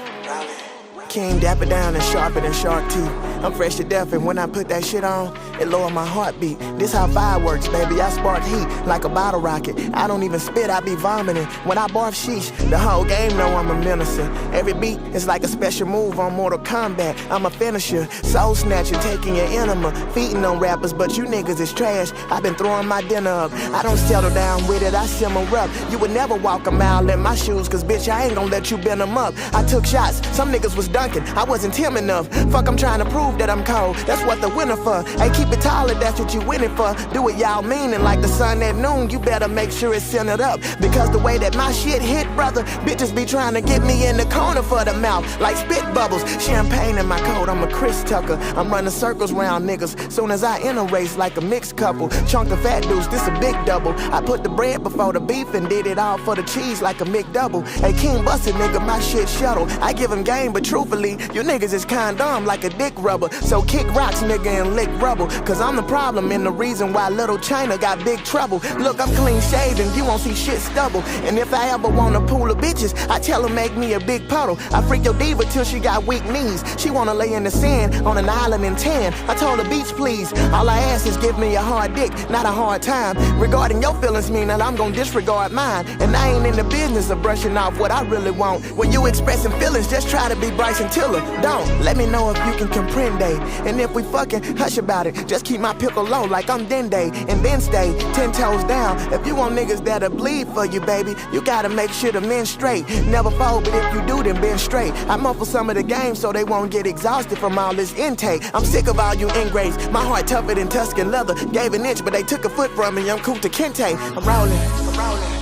King dapper down and sharper than shark teeth. I'm fresh to death, and when I put that shit on, it lower my heartbeat. This how fire works, baby. I spark heat like a bottle rocket. I don't even spit, I be vomiting. When I barf sheesh, the whole game know I'm a menacer. Every beat is like a special move on Mortal Kombat. I'm a finisher, soul snatcher, taking your enema, feeding on rappers, but you niggas is trash. I've been throwing my dinner up. I don't settle down with it, I simmer up. You would never walk a mile in my shoes, cause bitch, I ain't gonna let you bend them up. I took shots, some niggas was done Duncan. I wasn't Tim enough. Fuck, I'm trying to prove that I'm cold. That's what the winter for. Hey, keep it taller, that's what you winning for. Do what y'all meaning, like the sun at noon. You better make sure it's centered up. Because the way that my shit hit, brother, bitches be trying to get me in the corner for the mouth. Like spit bubbles. Champagne in my coat, I'm a Chris Tucker. I'm running circles round niggas. Soon as I enter race like a mixed couple. Chunk of fat dudes, this a big double. I put the bread before the beef and did it all for the cheese like a McDouble. Hey, King busted nigga, my shit shuttle. I give him game, but truthfully, you niggas is condom like a dick rubber. So kick rocks, nigga, and lick rubble. Cause I'm the problem and the reason why Little China got big trouble. Look, I'm clean shaven, you won't see shit stubble. And if I ever want a pool of bitches, I tell her make me a big puddle. I freak your diva till she got weak knees. She wanna lay in the sand on an island in tan. I told her beach please. All I ask is give me a hard dick, not a hard time. Regarding your feelings mean that I'm gonna disregard mine. And I ain't in the business of brushing off what I really want. When you expressing feelings, just try to be Bryson Tiller. Don't let me know if you can comprende. And if we fucking hush about it, just keep my pickle low like I'm Dende. And then stay 10 toes down. If you want niggas that'll bleed for you, baby, you gotta make sure the men straight. Never fold, but if you do, then bend straight. I muffle some of the game so they won't get exhausted from all this intake. I'm sick of all you ingrates. My heart tougher than Tuscan leather. Gave an inch, but they took a foot from me. I'm Kunta Kinte. I'm rolling.